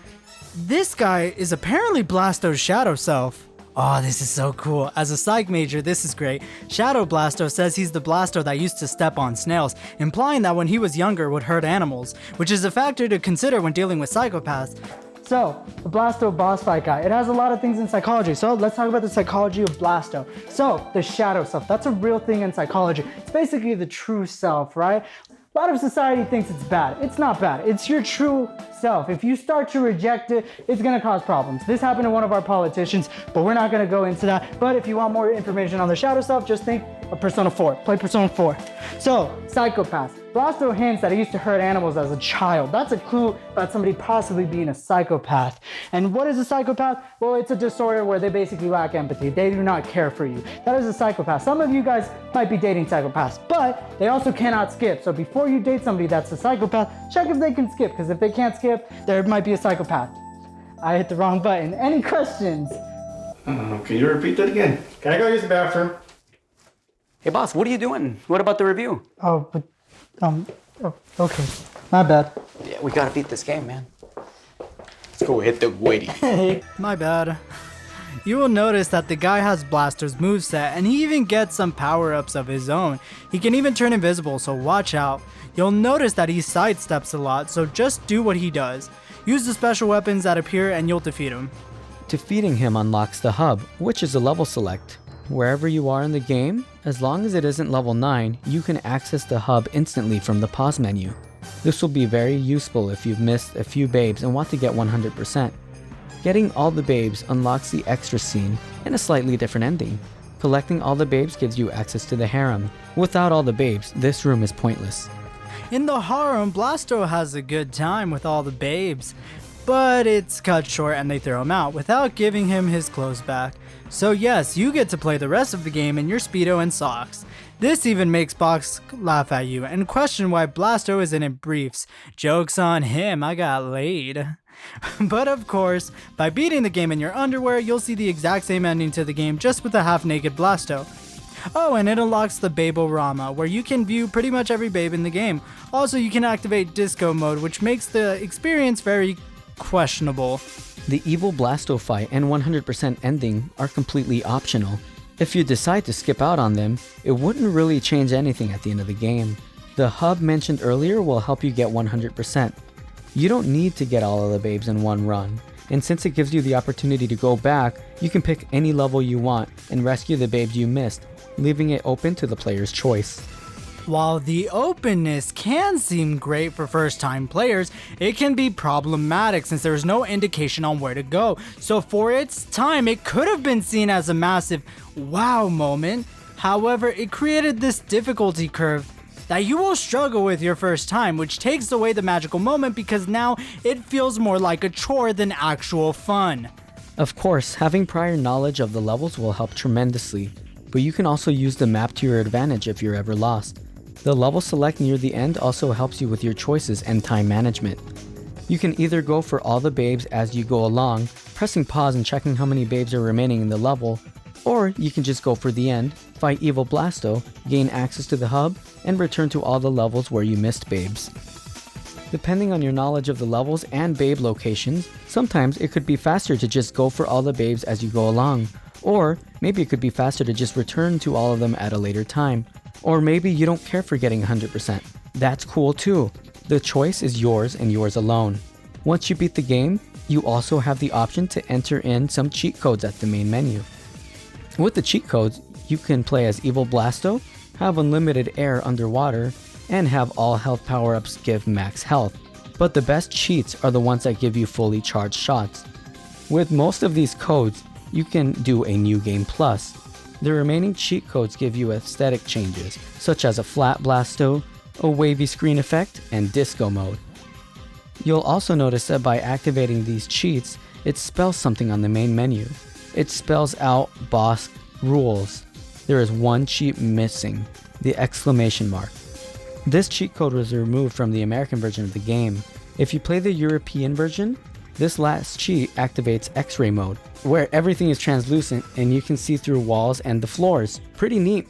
This guy is apparently Blasto's shadow self. Oh, this is so cool. As a psych major, this is great. Shadow Blasto says he's the Blasto that used to step on snails, implying that when he was younger would hurt animals, which is a factor to consider when dealing with psychopaths. So, the Blasto boss fight guy, it has a lot of things in psychology. So let's talk about the psychology of Blasto. So, the shadow self, that's a real thing in psychology. It's basically the true self, right? A lot of society thinks it's bad. It's not bad. It's your true self. If you start to reject it, it's gonna cause problems. This happened to one of our politicians, but we're not gonna go into that. But if you want more information on the shadow self, just think of Persona 4. Play Persona 4. So, psychopaths. Blasto hints that he used to hurt animals as a child. That's a clue about somebody possibly being a psychopath. And what is a psychopath? Well, it's a disorder where they basically lack empathy. They do not care for you. That is a psychopath. Some of you guys might be dating psychopaths, but they also cannot skip. So before you date somebody that's a psychopath, check if they can skip, because if they can't skip, there might be a psychopath. I hit the wrong button. Any questions? Can you repeat that again? Can I go use the bathroom? Hey boss, what are you doing? What about the review? Oh, but, okay. My bad. Yeah, we gotta beat this game, man. Let's go hit the weighty. My bad. You will notice that the guy has Blasto's moveset, and he even gets some power-ups of his own. He can even turn invisible, so watch out. You'll notice that he sidesteps a lot, so just do what he does. Use the special weapons that appear and you'll defeat him. Defeating him unlocks the hub, which is a level select. Wherever you are in the game, as long as it isn't level 9, you can access the hub instantly from the pause menu. This will be very useful if you've missed a few babes and want to get 100%. Getting all the babes unlocks the extra scene and a slightly different ending. Collecting all the babes gives you access to the Harem. Without all the babes, this room is pointless. In the Harem, Blasto has a good time with all the babes, but it's cut short and they throw him out without giving him his clothes back. So yes, you get to play the rest of the game in your Speedo and socks. This even makes Box laugh at you and question why Blasto isn't in briefs. Joke's on him, I got laid. But of course, by beating the game in your underwear, you'll see the exact same ending to the game just with a half-naked Blasto. Oh, and it unlocks the Babe-O-Rama, where you can view pretty much every babe in the game. Also, you can activate disco mode, which makes the experience very questionable. The evil Blasto fight and 100% ending are completely optional. If you decide to skip out on them, it wouldn't really change anything at the end of the game. The hub mentioned earlier will help you get 100%. You don't need to get all of the babes in one run. and since it gives you the opportunity to go back, you can pick any level you want and rescue the babes you missed, leaving it open to the player's choice. While the openness can seem great for first-time players, it can be problematic since there is no indication on where to go. So for its time, it could have been seen as a massive wow moment. However, it created this difficulty curve that you will struggle with your first time, which takes away the magical moment because now it feels more like a chore than actual fun. Of course, having prior knowledge of the levels will help tremendously, but you can also use the map to your advantage if you're ever lost. The level select near the end also helps you with your choices and time management. You can either go for all the babes as you go along, pressing pause and checking how many babes are remaining in the level, or you can just go for the end, fight evil Blasto, gain access to the hub, and return to all the levels where you missed babes. Depending on your knowledge of the levels and babe locations, sometimes it could be faster to just go for all the babes as you go along, or maybe it could be faster to just return to all of them at a later time. Or maybe you don't care for getting 100%. That's cool too. The choice is yours and yours alone. Once you beat the game, you also have the option to enter in some cheat codes at the main menu. With the cheat codes, you can play as evil Blasto, have unlimited air underwater, and have all health power-ups give max health. But the best cheats are the ones that give you fully charged shots. With most of these codes, you can do a new game plus. The remaining cheat codes give you aesthetic changes, such as a flat Blasto, a wavy screen effect, and disco mode. You'll also notice that by activating these cheats, it spells something on the main menu. It spells out boss rules. There is one cheat missing, the exclamation mark. This cheat code was removed from the American version of the game. If you play the European version, this last cheat activates X-ray mode, where everything is translucent and you can see through walls and the floors. Pretty neat.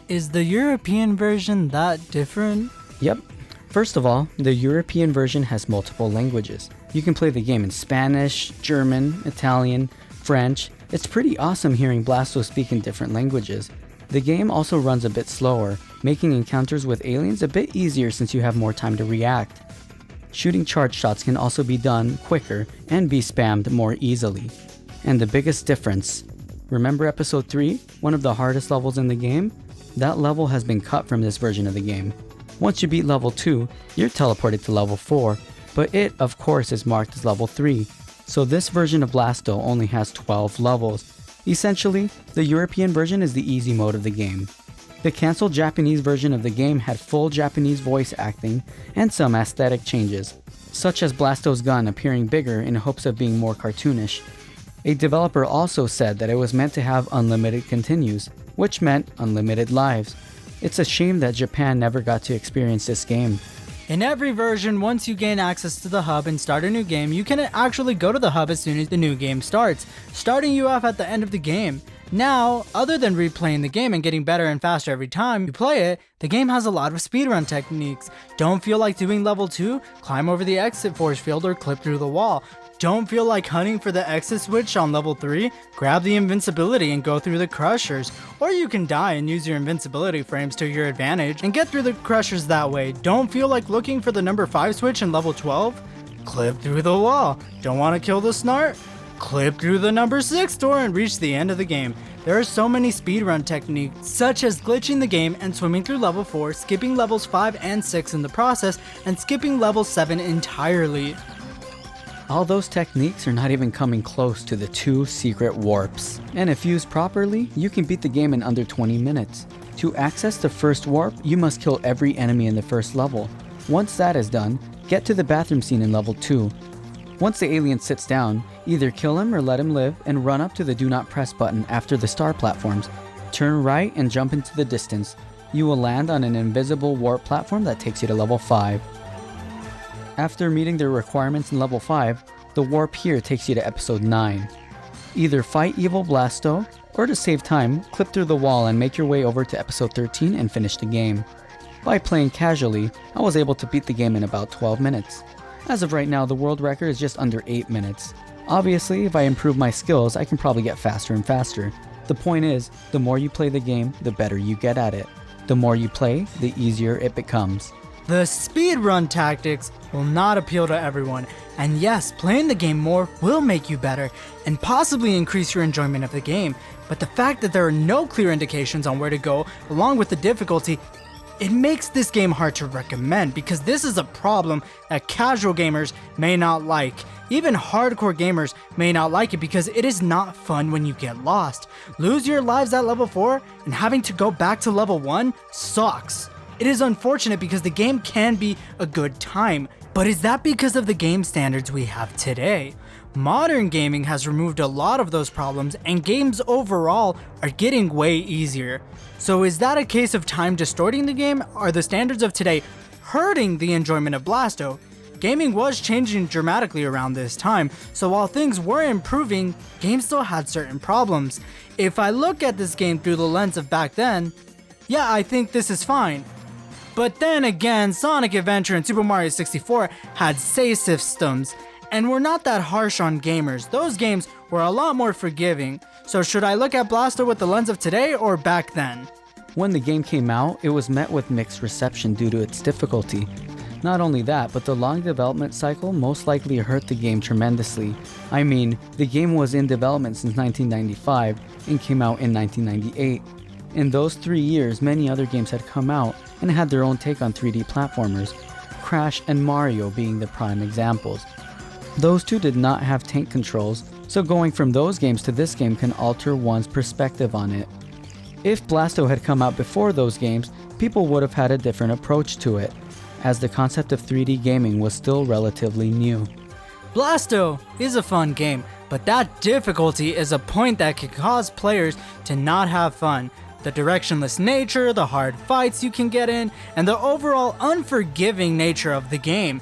Is the European version that different? Yep. First of all, the European version has multiple languages. You can play the game in Spanish, German, Italian, French. It's pretty awesome hearing Blasto speak in different languages. The game also runs a bit slower, making encounters with aliens a bit easier since you have more time to react. Shooting charge shots can also be done quicker and be spammed more easily. And the biggest difference, remember episode 3, one of the hardest levels in the game? That level has been cut from this version of the game. Once you beat level 2, you're teleported to level 4, but it of course is marked as level 3. So this version of Blasto only has 12 levels. Essentially, the European version is the easy mode of the game. The cancelled Japanese version of the game had full Japanese voice acting and some aesthetic changes, such as Blasto's gun appearing bigger in hopes of being more cartoonish. A developer also said that it was meant to have unlimited continues, which meant unlimited lives. It's a shame that Japan never got to experience this game. In every version, once you gain access to the hub and start a new game, you can actually go to the hub as soon as the new game starts, starting you off at the end of the game. Now, other than replaying the game and getting better and faster every time you play it, the game has a lot of speedrun techniques. Don't feel like doing level 2? Climb over the exit force field or clip through the wall. Don't feel like hunting for the exit switch on level 3? Grab the invincibility and go through the crushers. Or you can die and use your invincibility frames to your advantage and get through the crushers that way. Don't feel like looking for the number 5 switch in level 12? Clip through the wall. Don't want to kill the snart? Clip through the number 6 door and reach the end of the game. There are so many speedrun techniques, such as glitching the game and swimming through level 4, skipping levels 5 and 6 in the process, and skipping level 7 entirely. All those techniques are not even coming close to the 2 secret warps. And if used properly, you can beat the game in under 20 minutes. To access the first warp, you must kill every enemy in the first level. Once that is done, get to the bathroom scene in level 2. Once the alien sits down, either kill him or let him live and run up to the do not press button after the star platforms. Turn right and jump into the distance. You will land on an invisible warp platform that takes you to level 5. After meeting the requirements in level 5, the warp here takes you to episode 9. Either fight evil Blasto, or to save time, clip through the wall and make your way over to episode 13 and finish the game. By playing casually, I was able to beat the game in about 12 minutes. As of right now, the world record is just under 8 minutes. Obviously, if I improve my skills, I can probably get faster and faster. The point is, the more you play the game, the better you get at it. The more you play, the easier it becomes. The speedrun tactics will not appeal to everyone, and yes, playing the game more will make you better and possibly increase your enjoyment of the game, but the fact that there are no clear indications on where to go along with the difficulty, it makes this game hard to recommend because this is a problem that casual gamers may not like. Even hardcore gamers may not like it because it is not fun when you get lost. Lose your lives at level 4 and having to go back to level 1 sucks. It is unfortunate because the game can be a good time, but is that because of the game standards we have today? Modern gaming has removed a lot of those problems and games overall are getting way easier. So is that a case of time distorting the game? Are the standards of today hurting the enjoyment of Blasto? Gaming was changing dramatically around this time, so while things were improving, games still had certain problems. If I look at this game through the lens of back then, yeah, I think this is fine. But then again, Sonic Adventure and Super Mario 64 had save systems, and were not that harsh on gamers. Those games were a lot more forgiving. So should I look at Blasto with the lens of today or back then? When the game came out, it was met with mixed reception due to its difficulty. Not only that, but the long development cycle most likely hurt the game tremendously. I mean, the game was in development since 1995 and came out in 1998. In those 3 years, many other games had come out and had their own take on 3D platformers, Crash and Mario being the prime examples. Those two did not have tank controls, so going from those games to this game can alter one's perspective on it. If Blasto had come out before those games, people would have had a different approach to it, as the concept of 3D gaming was still relatively new. Blasto is a fun game, but that difficulty is a point that can cause players to not have fun. The directionless nature, the hard fights you can get in, and the overall unforgiving nature of the game.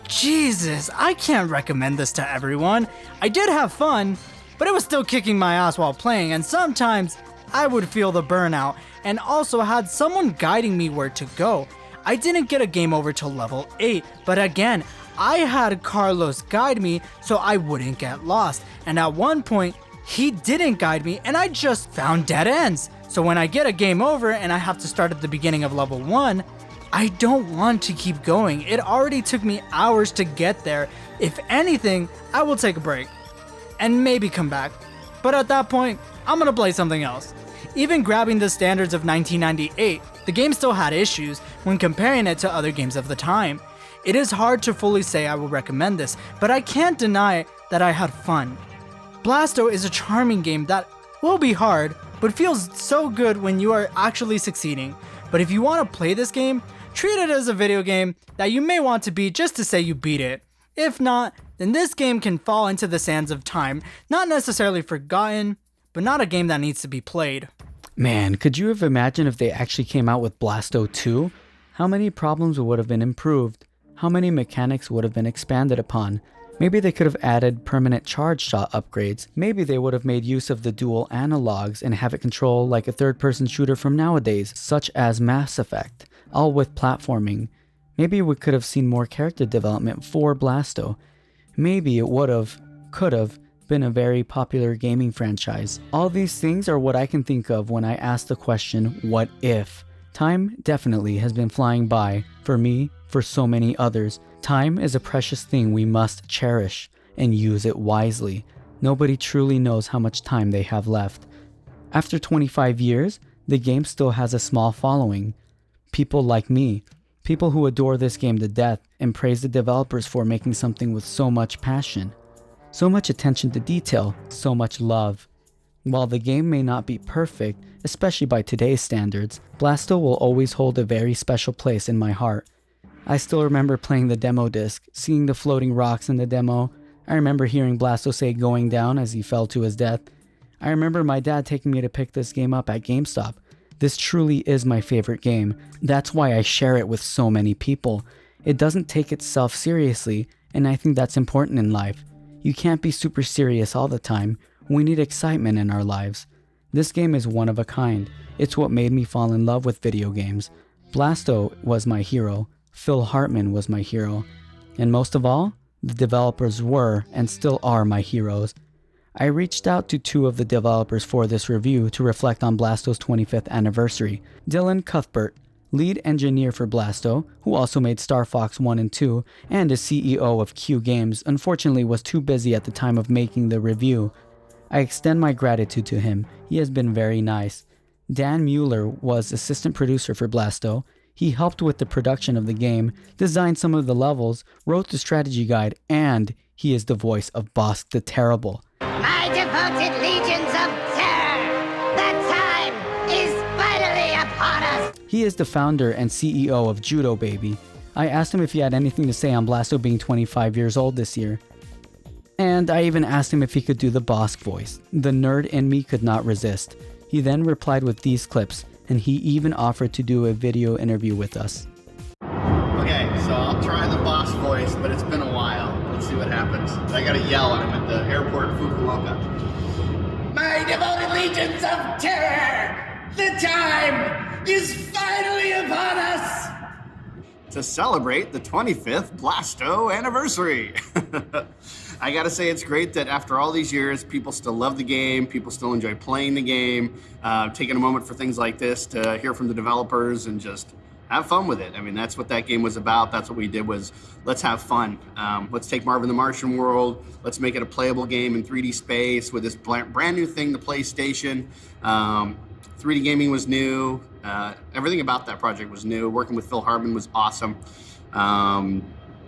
Jesus, I can't recommend this to everyone. I did have fun, but it was still kicking my ass while playing, and sometimes I would feel the burnout, and also had someone guiding me where to go. I didn't get a game over till level 8, but again, I had Carlos guide me so I wouldn't get lost, and at one point, he didn't guide me and I just found dead ends. So when I get a game over and I have to start at the beginning of level 1, I don't want to keep going. It already took me hours to get there. If anything, I will take a break and maybe come back. But at that point, I'm gonna play something else. Even grabbing the standards of 1998, the game still had issues when comparing it to other games of the time. It is hard to fully say I will recommend this, but I can't deny that I had fun. Blasto is a charming game that will be hard, but feels so good when you are actually succeeding. But if you want to play this game, treat it as a video game that you may want to beat just to say you beat it. If not, then this game can fall into the sands of time, not necessarily forgotten, but not a game that needs to be played. Man, could you have imagined if they actually came out with Blasto 2? How many problems would have been improved? How many mechanics would have been expanded upon? Maybe they could have added permanent charge shot upgrades. Maybe they would have made use of the dual analogs and have it control like a third-person shooter from nowadays, such as Mass Effect, all with platforming. Maybe we could have seen more character development for Blasto. Maybe it could have been a very popular gaming franchise. All these things are what I can think of when I ask the question, what if? Time definitely has been flying by, for me, for so many others. Time is a precious thing we must cherish and use it wisely. Nobody truly knows how much time they have left. After 25 years, the game still has a small following. People like me, people who adore this game to death and praise the developers for making something with so much passion, so much attention to detail, so much love. While the game may not be perfect, especially by today's standards, Blasto will always hold a very special place in my heart. I still remember playing the demo disc, seeing the floating rocks in the demo. I remember hearing Blasto say going down as he fell to his death. I remember my dad taking me to pick this game up at GameStop. This truly is my favorite game. That's why I share it with so many people. It doesn't take itself seriously, and I think that's important in life. You can't be super serious all the time. We need excitement in our lives. This game is one of a kind. It's what made me fall in love with video games. Blasto was my hero. Phil Hartman was my hero. And most of all, the developers were and still are my heroes. I reached out to two of the developers for this review to reflect on Blasto's 25th anniversary, Dylan Cuthbert, lead engineer for Blasto, who also made Star Fox 1 and 2, and is CEO of Q Games, unfortunately was too busy at the time of making the review. I extend my gratitude to him. He has been very nice. Dan Mueller was assistant producer for Blasto. He helped with the production of the game, designed some of the levels, wrote the strategy guide, and he is the voice of Boss the Terrible. My devoted legions of terror, the time is finally upon us. He is the founder and CEO of Judo Baby. I asked him if he had anything to say on Blasto being 25 years old this year. And I even asked him if he could do the boss voice. The nerd in me could not resist. He then replied with these clips, and he even offered to do a video interview with us. Okay, so I'll try the boss voice, but it's been a while. Let's see what happens. I gotta yell at him at the airport in Fukuoka. My devoted legions of terror, the time is finally upon us. To celebrate the 25th Blasto anniversary. I gotta say it's great that after all these years, people still love the game, people still enjoy playing the game, taking a moment for things like this to hear from the developers and just have fun with it. I mean, that's what that game was about. That's what we did was, let's have fun. Let's take Marvin the Martian world, let's make it a playable game in 3D space with this brand new thing, the PlayStation. 3D gaming was new. Everything about that project was new. Working with Phil Hartman was awesome.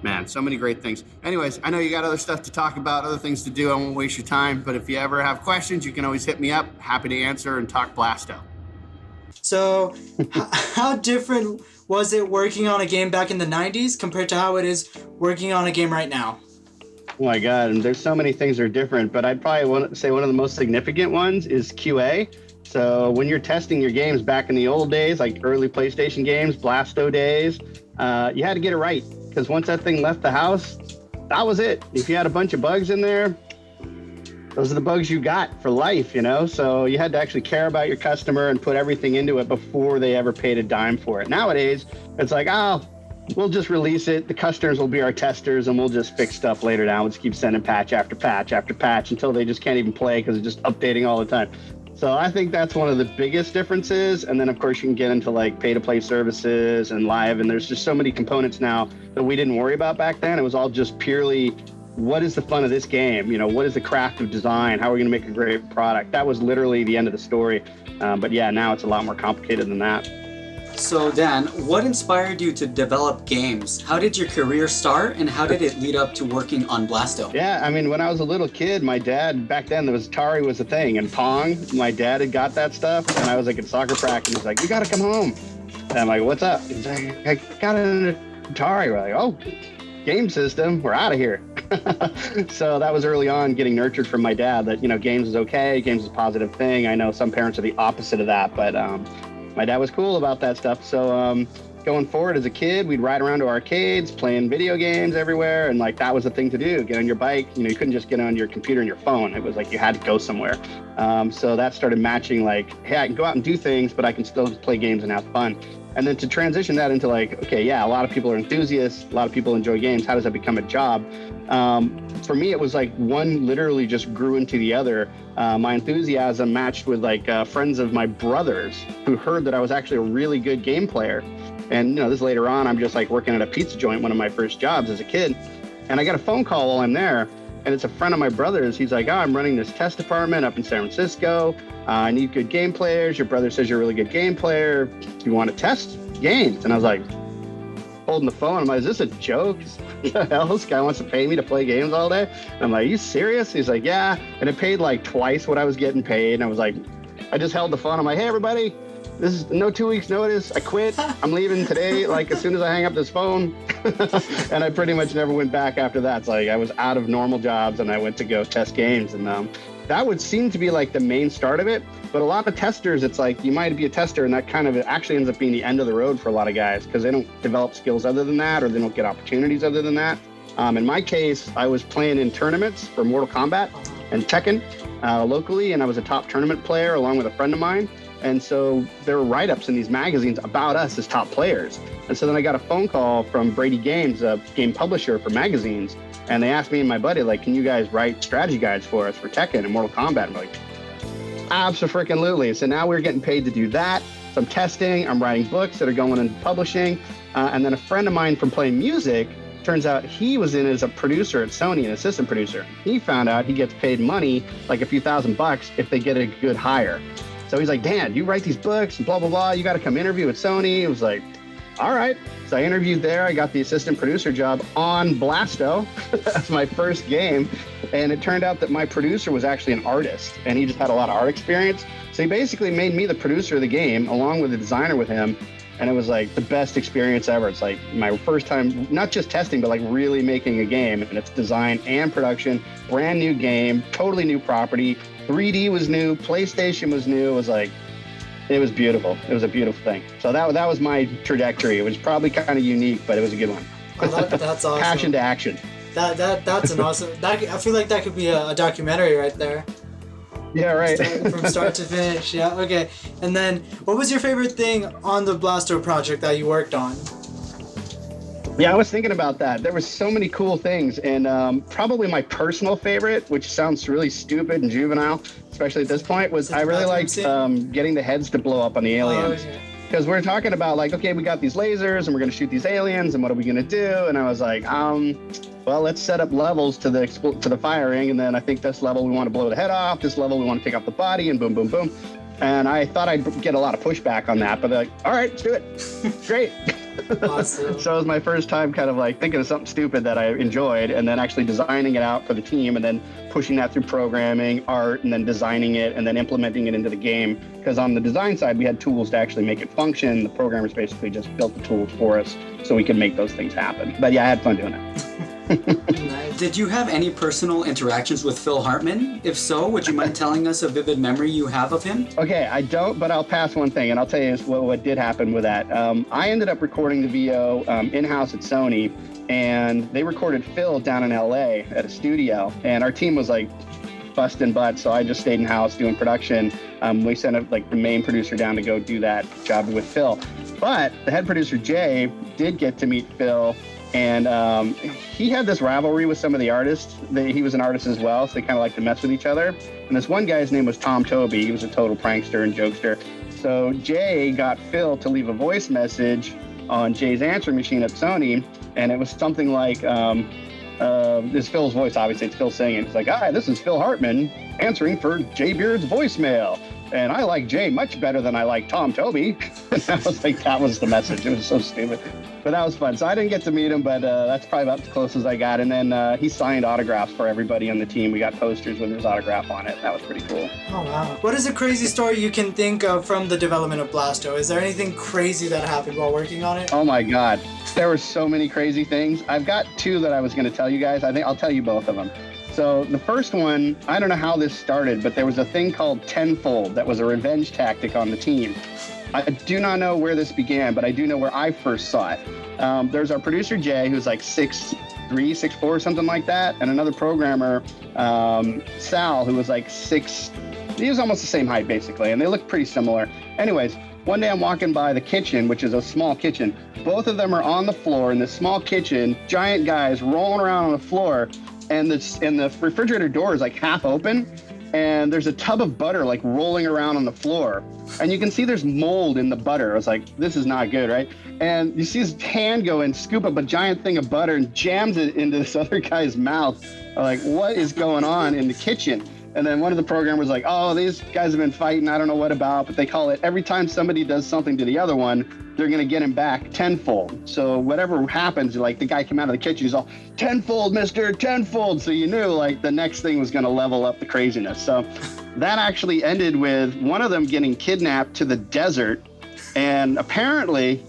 Man, so many great things. Anyways, I know you got other stuff to talk about, other things to do. I won't waste your time, but if you ever have questions, you can always hit me up. Happy to answer and talk Blasto. So, how different was it working on a game back in the 90s compared to how it is working on a game right now? Oh my God, and there's so many things that are different, but I'd probably want to say one of the most significant ones is QA. So when you're testing your games back in the old days, like early PlayStation games, Blasto days, you had to get it right. Because once that thing left the house, that was it. If you had a bunch of bugs in there, those are the bugs you got for life, you know? So you had to actually care about your customer and put everything into it before they ever paid a dime for it. Nowadays, it's like, oh, we'll just release it. The customers will be our testers and we'll just fix stuff later down. We'll just keep sending patch after patch after patch until they just can't even play because it's just updating all the time. So I think that's one of the biggest differences. And then of course you can get into like pay to play services and live. And there's just so many components now that we didn't worry about back then. It was all just purely, what is the fun of this game? You know, what is the craft of design? How are we going to make a great product? That was literally the end of the story. But yeah, now it's a lot more complicated than that. So Dan, what inspired you to develop games? How did your career start and how did it lead up to working on Blasto? Yeah, I mean, when I was a little kid, my dad, back then there was Atari was a thing and Pong, my dad had got that stuff and I was like at soccer practice, he's like, you gotta come home. And I'm like, what's up? He's like, I got an Atari. We're like, oh, game system, we're out of here. So that was early on getting nurtured from my dad that, you know, games is okay, games is a positive thing. I know some parents are the opposite of that, but my dad was cool about that stuff. So going forward as a kid, we'd ride around to arcades, playing video games everywhere. And like, that was the thing to do. Get on your bike. You know, you couldn't just get on your computer and your phone. It was like, you had to go somewhere. So that started matching like, hey, I can go out and do things, but I can still play games and have fun. And then to transition that into like, okay, yeah, a lot of people are enthusiasts. A lot of people enjoy games. How does that become a job? For me, it was like one literally just grew into the other. My enthusiasm matched with like friends of my brothers who heard that I was actually a really good game player. And, you know, this later on, I'm just like working at a pizza joint, one of my first jobs as a kid. And I got a phone call while I'm there. And it's a friend of my brother's. He's like, oh, I'm running this test department up in San Francisco. I need good game players. Your brother says you're a really good game player. Do you want to test games? And I was like, holding the phone. I'm like, is this a joke? The hell, this guy wants to pay me to play games all day? And I'm like, are you serious? He's like, yeah. And it paid like twice what I was getting paid. And I was like, I just held the phone. I'm like, hey, everybody, this is no 2 weeks notice. I quit. I'm leaving today. Like as soon as I hang up this phone. And I pretty much never went back after that. It's like I was out of normal jobs and I went to go test games. And that would seem to be like the main start of it. But a lot of testers, it's like you might be a tester and that kind of actually ends up being the end of the road for a lot of guys because they don't develop skills other than that or they don't get opportunities other than that. In my case, I was playing in tournaments for Mortal Kombat and Tekken locally, and I was a top tournament player along with a friend of mine. And so there were write-ups in these magazines about us as top players. And so then I got a phone call from Brady Games, a game publisher for magazines. And they asked me and my buddy, like, can you guys write strategy guides for us for Tekken and Mortal Kombat? And we're like, absolutely. So now we're getting paid to do that. So I'm testing, I'm writing books that are going into publishing. And then a friend of mine from playing music, turns out he was in as a producer at Sony, an assistant producer. He found out he gets paid money, like a few $1,000 if they get a good hire. So he's like, Dan, you write these books and blah, blah, blah. You got to come interview at Sony. It was like, all right. So I interviewed there. I got the assistant producer job on Blasto. That's my first game. And it turned out that my producer was actually an artist, and he just had a lot of art experience. So he basically made me the producer of the game along with the designer with him. And it was like the best experience ever. It's like my first time, not just testing, but like really making a game. And it's design and production, brand new game, totally new property. 3D was new, PlayStation was new. It was beautiful. It was a beautiful thing. So that was my trajectory. It was probably kind of unique, but it was a good one. Oh, that's awesome. Passion to action. That's an awesome. I feel like that could be a documentary right there. Yeah, right. From start to finish. Yeah, okay. And then, what was your favorite thing on the Blasto project that you worked on? Yeah, I was thinking about that. There were so many cool things, and probably my personal favorite, which sounds really stupid and juvenile, especially at this point, was I really liked getting the heads to blow up on the aliens. Because we're talking about like, okay, we got these lasers and we're going to shoot these aliens, and what are we going to do? And I was like, well, let's set up levels to the firing, and then I think this level we want to blow the head off, this level we want to take off the body, and boom, boom, boom. And I thought I'd get a lot of pushback on that, but they're like, all right, let's do it. Great. Awesome. So it was my first time kind of like thinking of something stupid that I enjoyed, and then actually designing it out for the team, and then pushing that through programming, art, and then designing it, and then implementing it into the game. Because on the design side, we had tools to actually make it function. The programmers basically just built the tools for us so we could make those things happen. But yeah, I had fun doing it. Did you have any personal interactions with Phil Hartman? If so, would you mind telling us a vivid memory you have of him? Okay, I don't, but I'll pass one thing, and I'll tell you what did happen with that. I ended up recording the VO in-house at Sony, and they recorded Phil down in LA at a studio, and our team was like busting butts, so I just stayed in-house doing production. We sent the main producer down to go do that job with Phil. But the head producer, Jay, did get to meet Phil, and he had this rivalry with some of the artists. He was an artist as well, so they kind of like to mess with each other. And this one guy's name was Tom Toby. He was a total prankster and jokester. So Jay got Phil to leave a voice message on Jay's answering machine at Sony, and it was something like, this Phil's voice, obviously, it's Phil singing. It's like, hi, this is Phil Hartman answering for Jay Beard's voicemail. And I like Jay much better than I like Tom Toby. And I was like, that was the message. It was so stupid. But that was fun. So I didn't get to meet him, but that's probably about as close as I got. And then he signed autographs for everybody on the team. We got posters with his autograph on it. That was pretty cool. Oh, wow. What is a crazy story you can think of from the development of Blasto? Is there anything crazy that happened while working on it? Oh, my God. There were so many crazy things. I've got two that I was going to tell you guys. I think I'll tell you both of them. So the first one, I don't know how this started, but there was a thing called Tenfold that was a revenge tactic on the team. I do not know where this began, but I do know where I first saw it. There's our producer, Jay, who's like 6'3", 6'4", something like that, and another programmer, Sal, who was like 6. He was almost the same height, basically, and they looked pretty similar. Anyways, one day I'm walking by the kitchen, which is a small kitchen. Both of them are on the floor in this small kitchen, giant guys rolling around on the floor, and the refrigerator door is like half open, and there's a tub of butter like rolling around on the floor, and you can see there's mold in the butter. I was like, this is not good, right? And you see his hand go and scoop up a giant thing of butter and jams it into this other guy's mouth. I'm like, what is going on in the kitchen? And then one of the programmers was like, oh, these guys have been fighting, I don't know what about, but they call it every time somebody does something to the other one, they're gonna get him back tenfold. So whatever happens, like the guy came out of the kitchen, he's all, tenfold, mister, tenfold. So you knew like the next thing was gonna level up the craziness. So that actually ended with one of them getting kidnapped to the desert. And apparently,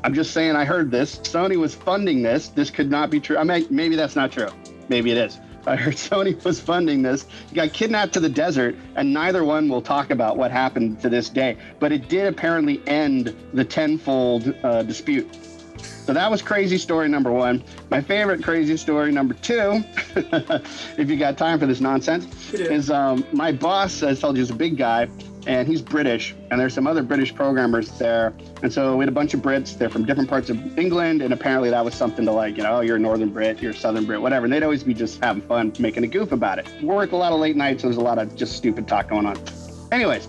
I'm just saying I heard this, Sony was funding this. This could not be true. I mean, maybe that's not true. Maybe it is. I heard Sony was funding this. He got kidnapped to the desert, and neither one will talk about what happened to this day. But it did apparently end the tenfold dispute. So that was crazy story number one. My favorite crazy story number two, if you got time for this nonsense, is my boss, as I told you, is a big guy, and he's British, and there's some other British programmers there. And so we had a bunch of Brits. They're from different parts of England, and apparently that was something to like, oh, you're a Northern Brit, you're a Southern Brit, whatever. And they'd always be just having fun, making a goof about it. Work a lot of late nights, so there's a lot of just stupid talk going on. Anyways,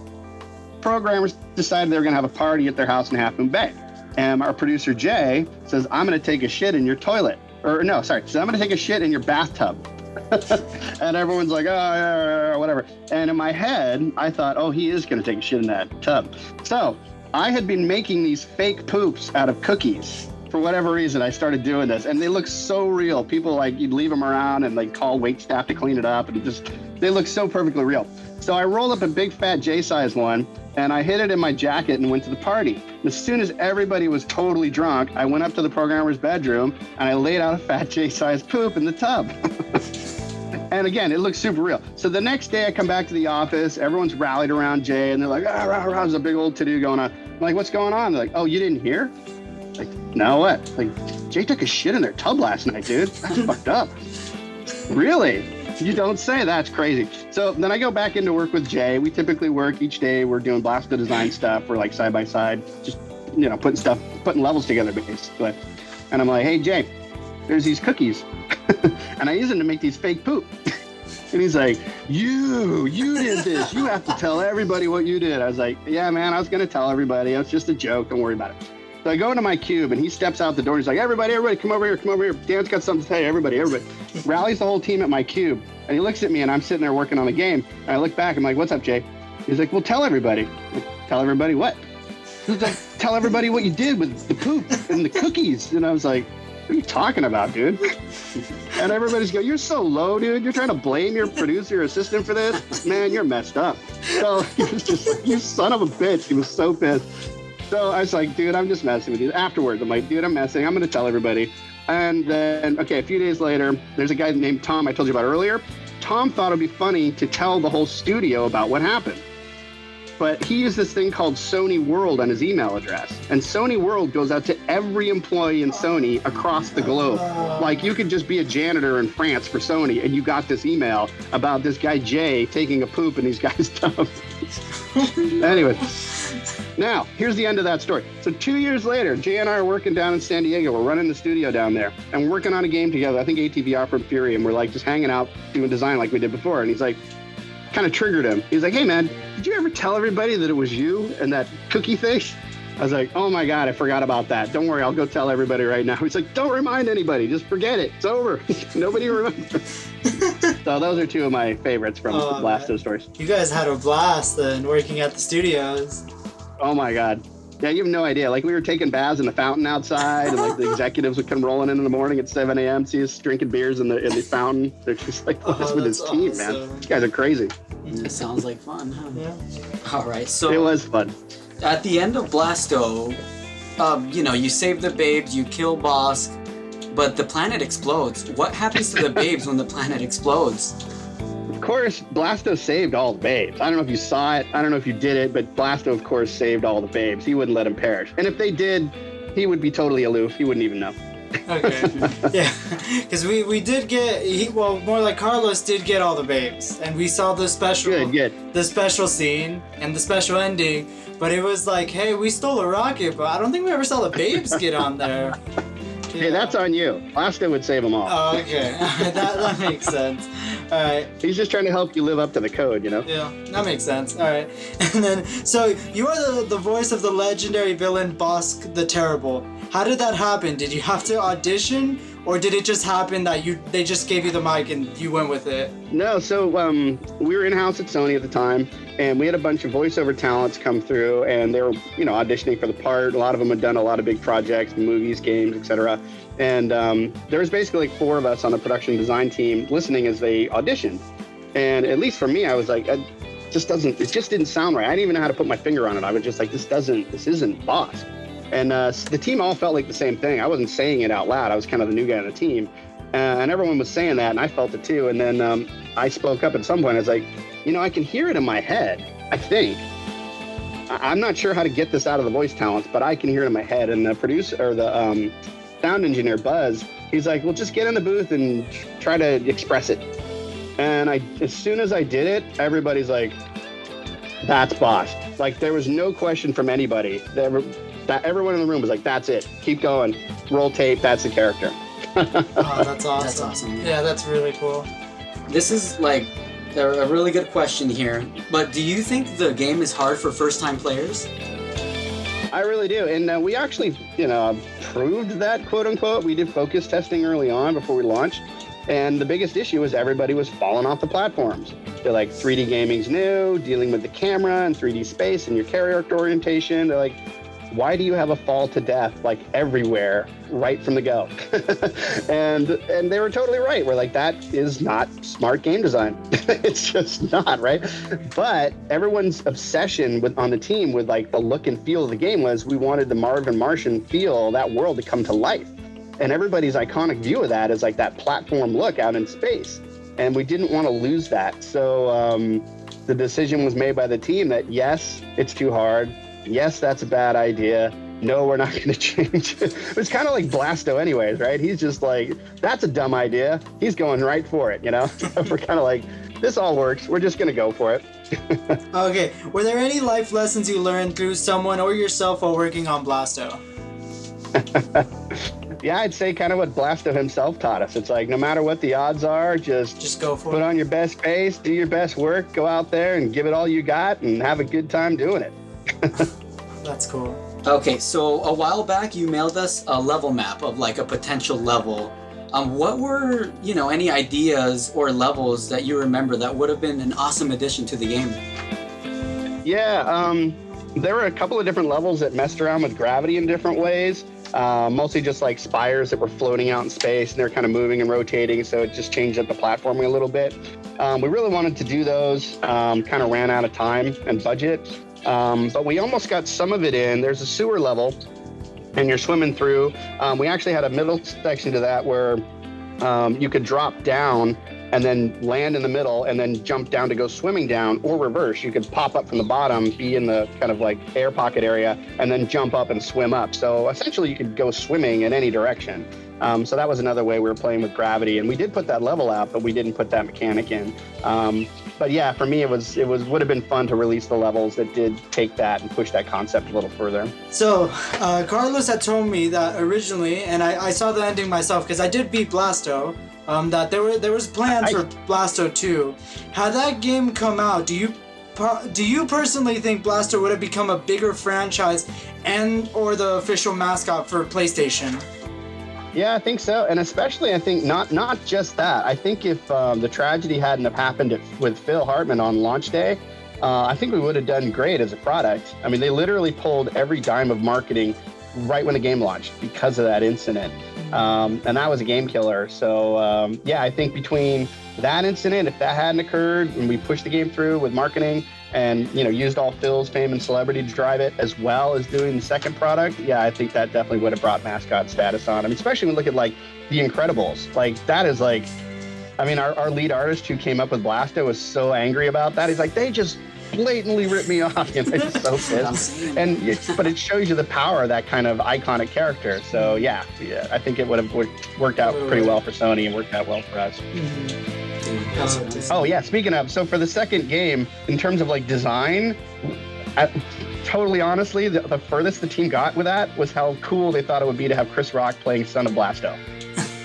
programmers decided they were going to have a party at their house in Half Moon Bay. And our producer, Jay, says, I'm going to take a shit in your toilet. Or no, sorry. So I'm going to take a shit in your bathtub. And everyone's like, oh, yeah, whatever. And in my head, I thought, oh, he is going to take a shit in that tub. So I had been making these fake poops out of cookies. For whatever reason, I started doing this. And they look so real. People, like, you'd leave them around and, like, call wait staff to clean it up. And just, they look so perfectly real. So I rolled up a big, fat J-size one. And I hid it in my jacket and went to the party. And as soon as everybody was totally drunk, I went up to the programmer's bedroom and I laid out a fat J-sized poop in the tub. And again, it looks super real. So the next day I come back to the office, everyone's rallied around Jay and they're like, ah, rah, rah, there's a big old to-do going on. I'm like, what's going on? They're like, oh, you didn't hear? Like, no, what? Like, Jay took a shit in their tub last night, dude. That's fucked up. Really? You don't say. That's crazy. So then I go back into work with Jay. We typically work each day. We're doing Blasto design stuff. We're like side by side, just, you know, putting levels together basically. And I'm like, hey, Jay, there's these cookies. And I use them to make these fake poop. And he's like, you did this. You have to tell everybody what you did. I was like, yeah, man, I was going to tell everybody. It was just a joke. Don't worry about it. So I go into my cube and he steps out the door. He's like, everybody, come over here. Dan's got something to tell you. Everybody. Rallies the whole team at my cube. And he looks at me and I'm sitting there working on the game. And I look back. I'm like, what's up, Jay? He's like, well, tell everybody. Like, tell everybody what? He's like, tell everybody what you did with the poop and the cookies. And I was like, what are you talking about, dude? And everybody's going, you're so low, dude. You're trying to blame your producer or assistant for this? Man, you're messed up. So he was just like, you son of a bitch. He was so pissed. So I was like, dude, I'm just messing with you. Afterwards, I'm like, dude, I'm messing. I'm going to tell everybody. And then, okay, a few days later, there's a guy named Tom I told you about earlier. Tom thought it'd be funny to tell the whole studio about what happened. But he used this thing called Sony World on his email address. And Sony World goes out to every employee in Sony across the globe. Like, you could just be a janitor in France for Sony, and you got this email about this guy Jay taking a poop in these guys' tub. Anyway. Now, here's the end of that story. So 2 years later, Jay and I are working down in San Diego. We're running the studio down there, and we're working on a game together. I think ATVR from Fury, and we're like just hanging out, doing design like we did before. And he's like, kind of triggered him. He's like, hey, man, did you ever tell everybody that it was you and that cookie thing? I was like, oh, my God, I forgot about that. Don't worry, I'll go tell everybody right now. He's like, don't remind anybody. Just forget it. It's over. Nobody remembers. So those are two of my favorites from the Blasto stories. You guys had a blast then working at the studios. Oh my God. Yeah, you have no idea. Like, we were taking baths in the fountain outside, and like the executives would come rolling in the morning at 7 a.m., see us drinking beers in the fountain. They're just like, this with his team, man. These guys are crazy. It sounds like fun, huh? Yeah. All right, so it was fun. At the end of Blasto, you know, you save the babes, you kill Bosk, but the planet explodes. What happens to the babes when the planet explodes? Of course, Blasto saved all the babes. I don't know if you saw it. I don't know if you did it, but Blasto, of course, saved all the babes. He wouldn't let them perish. And if they did, he would be totally aloof. He wouldn't even know. Okay. Yeah, because we did get, more like Carlos did get all the babes. And we saw the special, the special scene and the special ending. But it was like, hey, we stole a rocket, but I don't think we ever saw the babes get on there. Yeah. Hey, that's on you. Blasto would save them all. Oh, okay. that makes sense. All right. He's just trying to help you live up to the code, you know? Yeah, that makes sense. All right. And then, so you are the voice of the legendary villain Bosk the Terrible. How did that happen? Did you have to audition, or did it just happen that they just gave you the mic and you went with it? No, so we were in-house at Sony at the time, and we had a bunch of voiceover talents come through, and they were, you know, auditioning for the part. A lot of them had done a lot of big projects, movies, games, etc. And there was basically like 4 of us on the production design team listening as they auditioned. And at least for me, I was like, it just didn't sound right. I didn't even know how to put my finger on it. I was just like, this isn't Bosk. And the team all felt like the same thing. I wasn't saying it out loud. I was kind of the new guy on the team. And everyone was saying that, and I felt it too. And then I spoke up at some point. I was like, you know, I can hear it in my head, I think. I'm not sure how to get this out of the voice talents, but I can hear it in my head. And the producer, or the sound engineer, Buzz, he's like, well, just get in the booth and try to express it. And as soon as I did it, everybody's like, that's Bosk. Like, there was no question from anybody. Everyone in the room was like, that's it. Keep going. Roll tape. That's the character. Oh, that's awesome. That's awesome. Yeah, that's really cool. This is like A really good question here. But do you think the game is hard for first-time players? I really do. And we actually, proved that, quote unquote. We did focus testing early on before we launched. And the biggest issue was everybody was falling off the platforms. They're like, 3D gaming's new, dealing with the camera and 3D space and your character orientation. They're like, why do you have a fall to death like everywhere right from the go? and they were totally right. We're like, that is not smart game design. It's just not, right? But everyone's obsession on the team with like the look and feel of the game was we wanted the Marvin Martian feel, that world to come to life. And everybody's iconic view of that is like that platform look out in space. And we didn't want to lose that. So the decision was made by the team that yes, it's too hard. Yes, that's a bad idea. No, we're not going to change it. It's kind of like Blasto anyways, right? He's just like, that's a dumb idea. He's going right for it, So we're kind of like, this all works. We're just going to go for it. Okay. Were there any life lessons you learned through someone or yourself while working on Blasto? Yeah, I'd say kind of what Blasto himself taught us. It's like, no matter what the odds are, just go for it. Put on your best face, do your best work, go out there and give it all you got and have a good time doing it. That's cool. Okay, so a while back you mailed us a level map of like a potential level. What were, any ideas or levels that you remember that would have been an awesome addition to the game? Yeah, there were a couple of different levels that messed around with gravity in different ways. Mostly just like spires that were floating out in space and they're kind of moving and rotating, so it just changed up the platforming a little bit. We really wanted to do those, kind of ran out of time and budget. But we almost got some of it in. There's a sewer level and you're swimming through. We actually had a middle section to that where you could drop down and then land in the middle and then jump down to go swimming down, or reverse. You could pop up from the bottom, be in the kind of like air pocket area, and then jump up and swim up. So essentially you could go swimming in any direction. So that was another way we were playing with gravity. And we did put that level out, but we didn't put that mechanic in. But yeah, for me, it would have been fun to release the levels that did take that and push that concept a little further. So, Carlos had told me that originally, and I saw the ending myself because I did beat Blasto, that there was plans for Blasto 2. Had that game come out, do you personally think Blasto would have become a bigger franchise and or the official mascot for PlayStation? Yeah, I think so. And especially, I think not just that. I think if the tragedy hadn't have happened with Phil Hartman on launch day, I think we would have done great as a product. I mean, they literally pulled every dime of marketing right when the game launched because of that incident. And that was a game killer. So, yeah, I think between that incident, if that hadn't occurred and we pushed the game through with marketing and, used all Phil's fame and celebrity to drive it as well as doing the second product, yeah, I think that definitely would have brought mascot status on. I mean, especially when we look at like The Incredibles, like that is like, I mean, our lead artist who came up with Blasto was so angry about that. He's like, they just blatantly ripped me off. He's so pissed. But it shows you the power of that kind of iconic character. So yeah, I think it would have worked out pretty well for Sony and worked out well for us. Oh yeah, speaking of, so for the second game, in terms of like design, totally honestly, the furthest the team got with that was how cool they thought it would be to have Chris Rock playing Son of Blasto.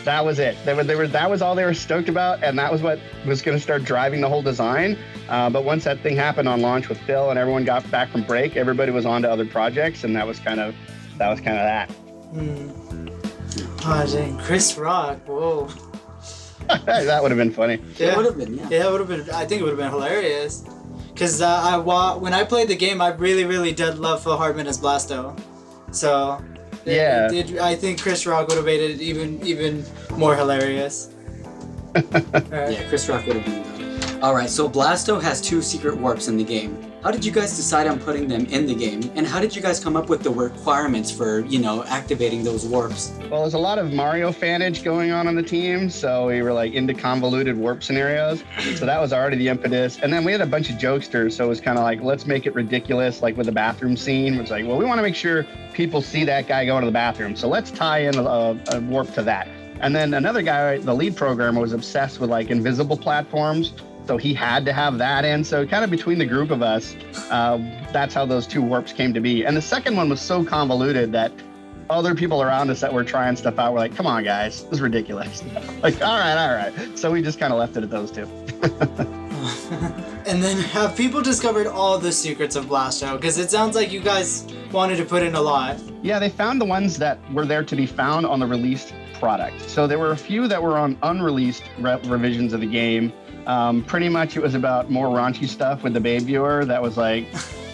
That was it. That was all they were stoked about, and that was what was going to start driving the whole design. But once that thing happened on launch with Phil and everyone got back from break, everybody was on to other projects, and that was kind of that. Oh, dang, Chris Rock, whoa. That would have been funny. Yeah, it would have been. Yeah, it would have been. I think it would have been hilarious. Because when I played the game, I really, really did love Phil Hartman as Blasto. So yeah, I think Chris Rock would have made it even more hilarious. Right. Yeah, Chris Rock would have been good. Alright, so Blasto has 2 secret warps in the game. How did you guys decide on putting them in the game? And how did you guys come up with the requirements for, activating those warps? Well, there's a lot of Mario fanage going on the team, so we were like into convoluted warp scenarios. So that was already the impetus. And then we had a bunch of jokesters, so it was kind of like, let's make it ridiculous, like with the bathroom scene. It's like, well, we want to make sure people see that guy going to the bathroom. So let's tie in a warp to that. And then another guy, the lead programmer, was obsessed with like invisible platforms. So he had to have that in. So kind of between the group of us, that's how those 2 warps came to be. And the second one was so convoluted that other people around us that were trying stuff out were like, come on, guys, this is ridiculous. Like, all right. So we just kind of left it at those 2. And then have people discovered all the secrets of Blasto? Because it sounds like you guys wanted to put in a lot. Yeah, they found the ones that were there to be found on the released product. So there were a few that were on unreleased revisions of the game. Pretty much it was about more raunchy stuff with the babe viewer that was like,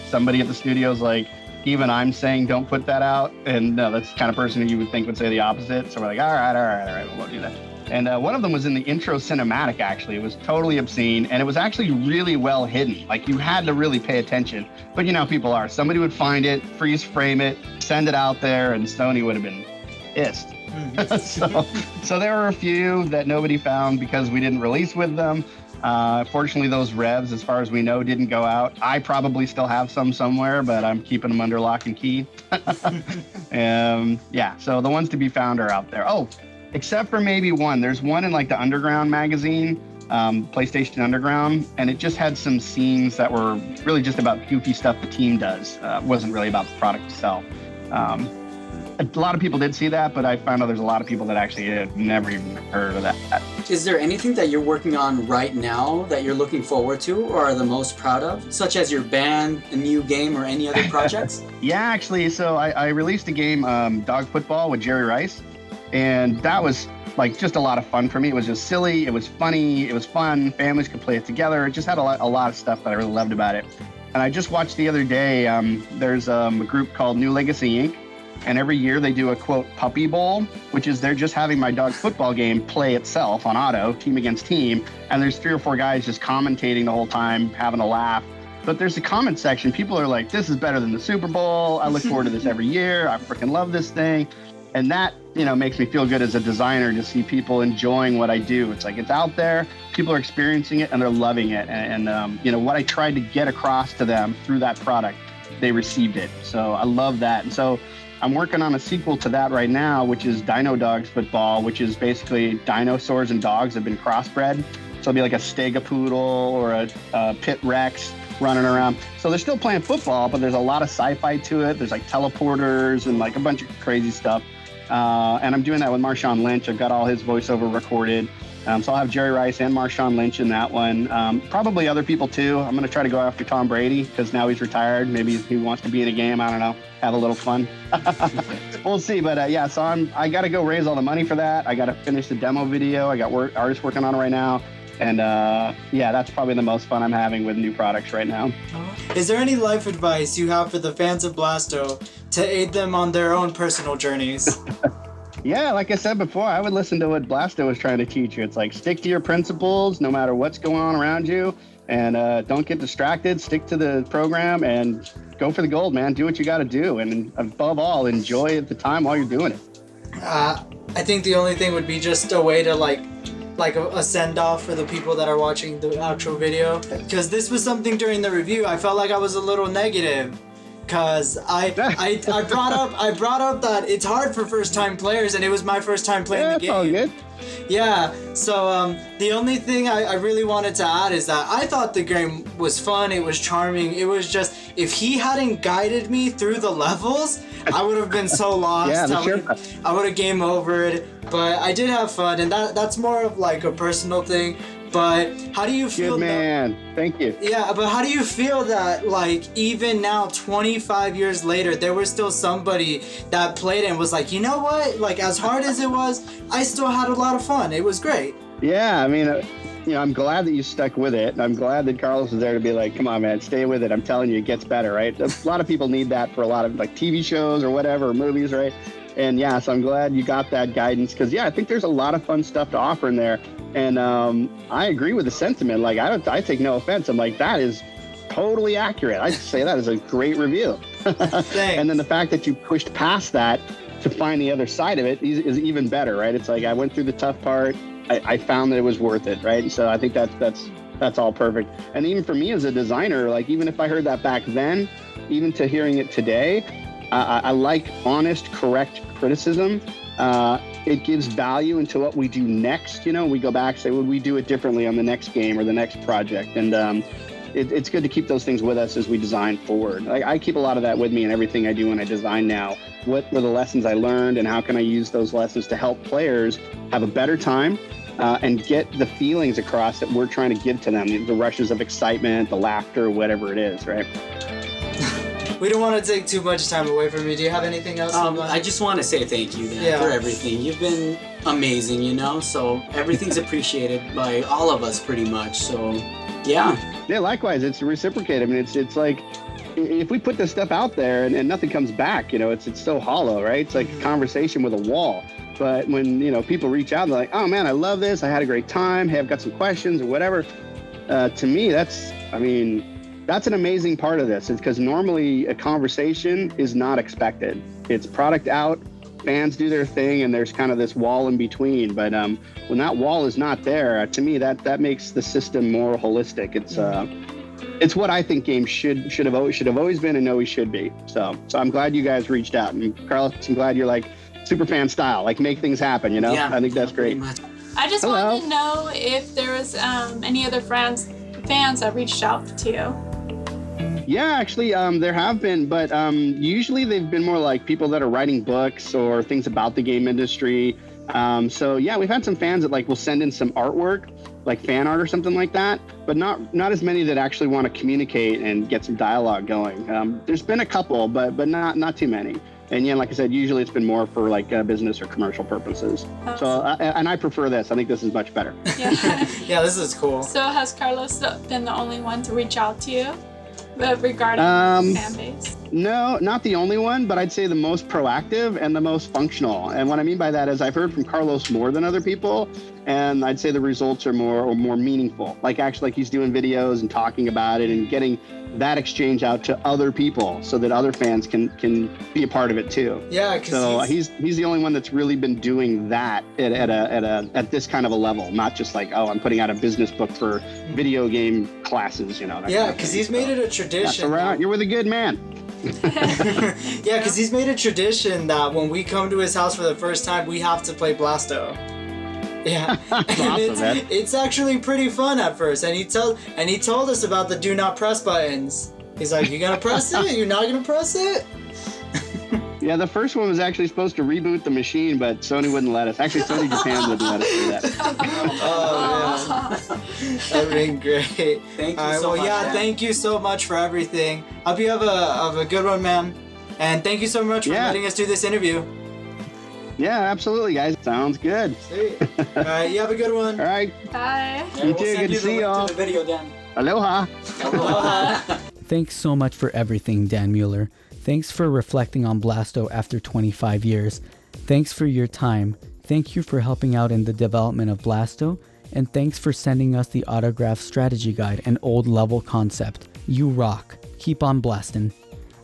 somebody at the studio's like, even I'm saying don't put that out. And no, that's the kind of person who you would think would say the opposite. So we're like, all right, we won't do that. And one of them was in the intro cinematic, actually. It was totally obscene, and it was actually really well hidden. Like, you had to really pay attention. But you know how people are. Somebody would find it, freeze frame it, send it out there, and Sony would have been pissed. So there were a few that nobody found because we didn't release with them. Fortunately, those revs, as far as we know, didn't go out. I probably still have some somewhere, but I'm keeping them under lock and key. Yeah, so the ones to be found are out there. Oh, except for maybe one. There's one in like the Underground magazine, PlayStation Underground, and it just had some scenes that were really just about goofy stuff the team does. It wasn't really about the product itself. A lot of people did see that, but I found out there's a lot of people that actually had never even heard of that. Is there anything that you're working on right now that you're looking forward to or are the most proud of, such as your band, a new game, or any other projects? Yeah, actually, so I released a game, Dog Football with Jerry Rice, and that was like just a lot of fun for me. It was just silly, it was funny, it was fun, families could play it together. It just had a lot of stuff that I really loved about it. And I just watched the other day, there's a group called New Legacy Inc., and every year they do a, quote, puppy bowl, which is they're just having my dog football game play itself on auto, team against team. And there's 3 or 4 guys just commentating the whole time, having a laugh. But there's a comment section. People are like, this is better than the Super Bowl. I look forward to this every year. I freaking love this thing. And that, you know, makes me feel good as a designer to see people enjoying what I do. It's like, it's out there, people are experiencing it and they're loving it. And you know, what I tried to get across to them through that product, they received it. So I love that. And so I'm working on a sequel to that right now, which is Dino Dogs Football, which is basically dinosaurs and dogs have been crossbred. So it'll be like a Stegopoodle or a Pit Rex running around. So they're still playing football, but there's a lot of sci-fi to it. There's like teleporters and like a bunch of crazy stuff. And I'm doing that with Marshawn Lynch. I've got all his voiceover recorded. So I'll have Jerry Rice and Marshawn Lynch in that one. Probably other people too. I'm going to try to go after Tom Brady because now he's retired. Maybe he wants to be in a game. I don't know. Have a little fun. We'll see. But yeah, so I got to go raise all the money for that. I got to finish the demo video. I got artists working on it right now. And yeah, that's probably the most fun I'm having with new products right now. Is there any life advice you have for the fans of Blasto to aid them on their own personal journeys? Yeah, like I said before, I would listen to what Blasto was trying to teach you. It's like, stick to your principles no matter what's going on around you, and don't get distracted. Stick to the program and go for the gold, man. Do what you got to do, and above all, enjoy the time while you're doing it. I think the only thing would be just a way to like a send-off for the people that are watching the actual video, because this was something during the review I felt like I was a little negative. Because I brought up that it's hard for first-time players, and it was my first time playing the game. All good. Yeah, so the only thing I really wanted to add is that I thought the game was fun, it was charming, it was just, if he hadn't guided me through the levels, I would have been so lost. Yeah, I would have game overed, but I did have fun, and that's more of like a personal thing. But how do you feel? Good man. Thank you. Yeah, but how do you feel that, like, even now, 25 years later, there was still somebody that played and was like, you know what? Like, as hard as it was, I still had a lot of fun. It was great. Yeah, I mean, you know, I'm glad that you stuck with it. I'm glad that Carlos was there to be like, come on, man, stay with it. I'm telling you, it gets better, right? A lot of people need that for a lot of, like, TV shows or whatever, or movies, right? And yeah, so I'm glad you got that guidance because, yeah, I think there's a lot of fun stuff to offer in there. And I agree with the sentiment. Like, I take no offense. I'm like, that is totally accurate. I say that is a great review. And then the fact that you pushed past that to find the other side of it is even better, right? It's like I went through the tough part. I found that it was worth it, right? And so I think that's all perfect. And even for me as a designer, like even if I heard that back then, even to hearing it today, I like honest, correct criticism. It gives value into what we do next. You know, we go back, say, would we do it differently on the next game or the next project? And it's good to keep those things with us as we design forward. I keep a lot of that with me in everything I do when I design now. What were the lessons I learned and how can I use those lessons to help players have a better time and get the feelings across that we're trying to give to them, the rushes of excitement, the laughter, whatever it is, right? We don't want to take too much time away from you. Do you have anything else? I just want to say thank you, Dan, for everything. You've been amazing, you know, so everything's appreciated by all of us pretty much, so yeah. Yeah, likewise, it's reciprocated. I mean, it's like, if we put this stuff out there and nothing comes back, you know, it's so hollow, right? It's like a conversation with a wall. But when, you know, people reach out and they're like, oh man, I love this, I had a great time, hey, I've got some questions or whatever, to me, that's an amazing part of this, is because normally a conversation is not expected. It's product out, fans do their thing, and there's kind of this wall in between. But when that wall is not there, to me, that makes the system more holistic. It's what I think games should have always been and always should be. So I'm glad you guys reached out. And Carlos, I'm glad you're like super fan style, like make things happen, you know? Yeah, I think that's great. I just wanted to know if there was any other fans that reached out to you. Yeah, actually, there have been, but usually they've been more like people that are writing books or things about the game industry. So yeah, we've had some fans that like will send in some artwork, like fan art or something like that, but not as many that actually want to communicate and get some dialogue going. There's been a couple, but not too many. And yeah, like I said, usually it's been more for like business or commercial purposes. So, and I prefer this. I think this is much better. Yeah. Yeah, this is cool. So has Carlos been the only one to reach out to you regarding fan base? No, not the only one, but I'd say the most proactive and the most functional. And what I mean by that is I've heard from Carlos more than other people, and I'd say the results are more meaningful. Like actually, like he's doing videos and talking about it and getting that exchange out to other people so that other fans can be a part of it too. Yeah, because so he's the only one that's really been doing that at this kind of a level, not just like, oh, I'm putting out a business book for video game classes, you know. Yeah, because he's made it a tradition. Yeah, so you're with a good man. Yeah, because he's made a tradition that when we come to his house for the first time, we have to play Blasto. Yeah, and it's actually pretty fun at first. And he told us about the do not press buttons. He's like, you gonna press it? You're not gonna press it? Yeah, the first one was actually supposed to reboot the machine, but Sony wouldn't let us. Actually, Sony Japan wouldn't let us do that. Oh man, that'd been great. Thank you so much. Yeah, thank you so much for everything. Hope you have a good one, man. And thank you so much for letting us do this interview. Yeah, absolutely, guys. Sounds good. Sweet. All right, you have a good one. All right. Bye. You too. Good to see y'all. The video, Dan. Aloha. Aloha. Thanks so much for everything, Dan Mueller. Thanks for reflecting on Blasto after 25 years. Thanks for your time. Thank you for helping out in the development of Blasto. And thanks for sending us the autograph strategy guide and old level concept. You rock. Keep on blasting.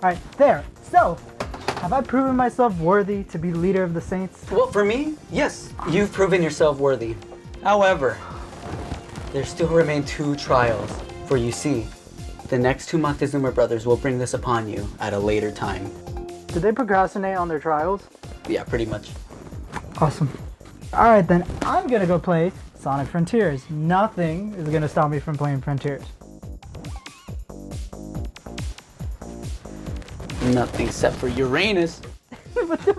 Alright, there. So, have I proven myself worthy to be leader of the Saints? Well, for me, yes. You've proven yourself worthy. However, there still remain 2 trials. For you see, the next 2 Montezuma brothers will bring this upon you at a later time. Did they procrastinate on their trials? Yeah, pretty much. Awesome. Alright then, I'm gonna go play Sonic Frontiers. Nothing is gonna stop me from playing Frontiers. Nothing except for Uranus. But the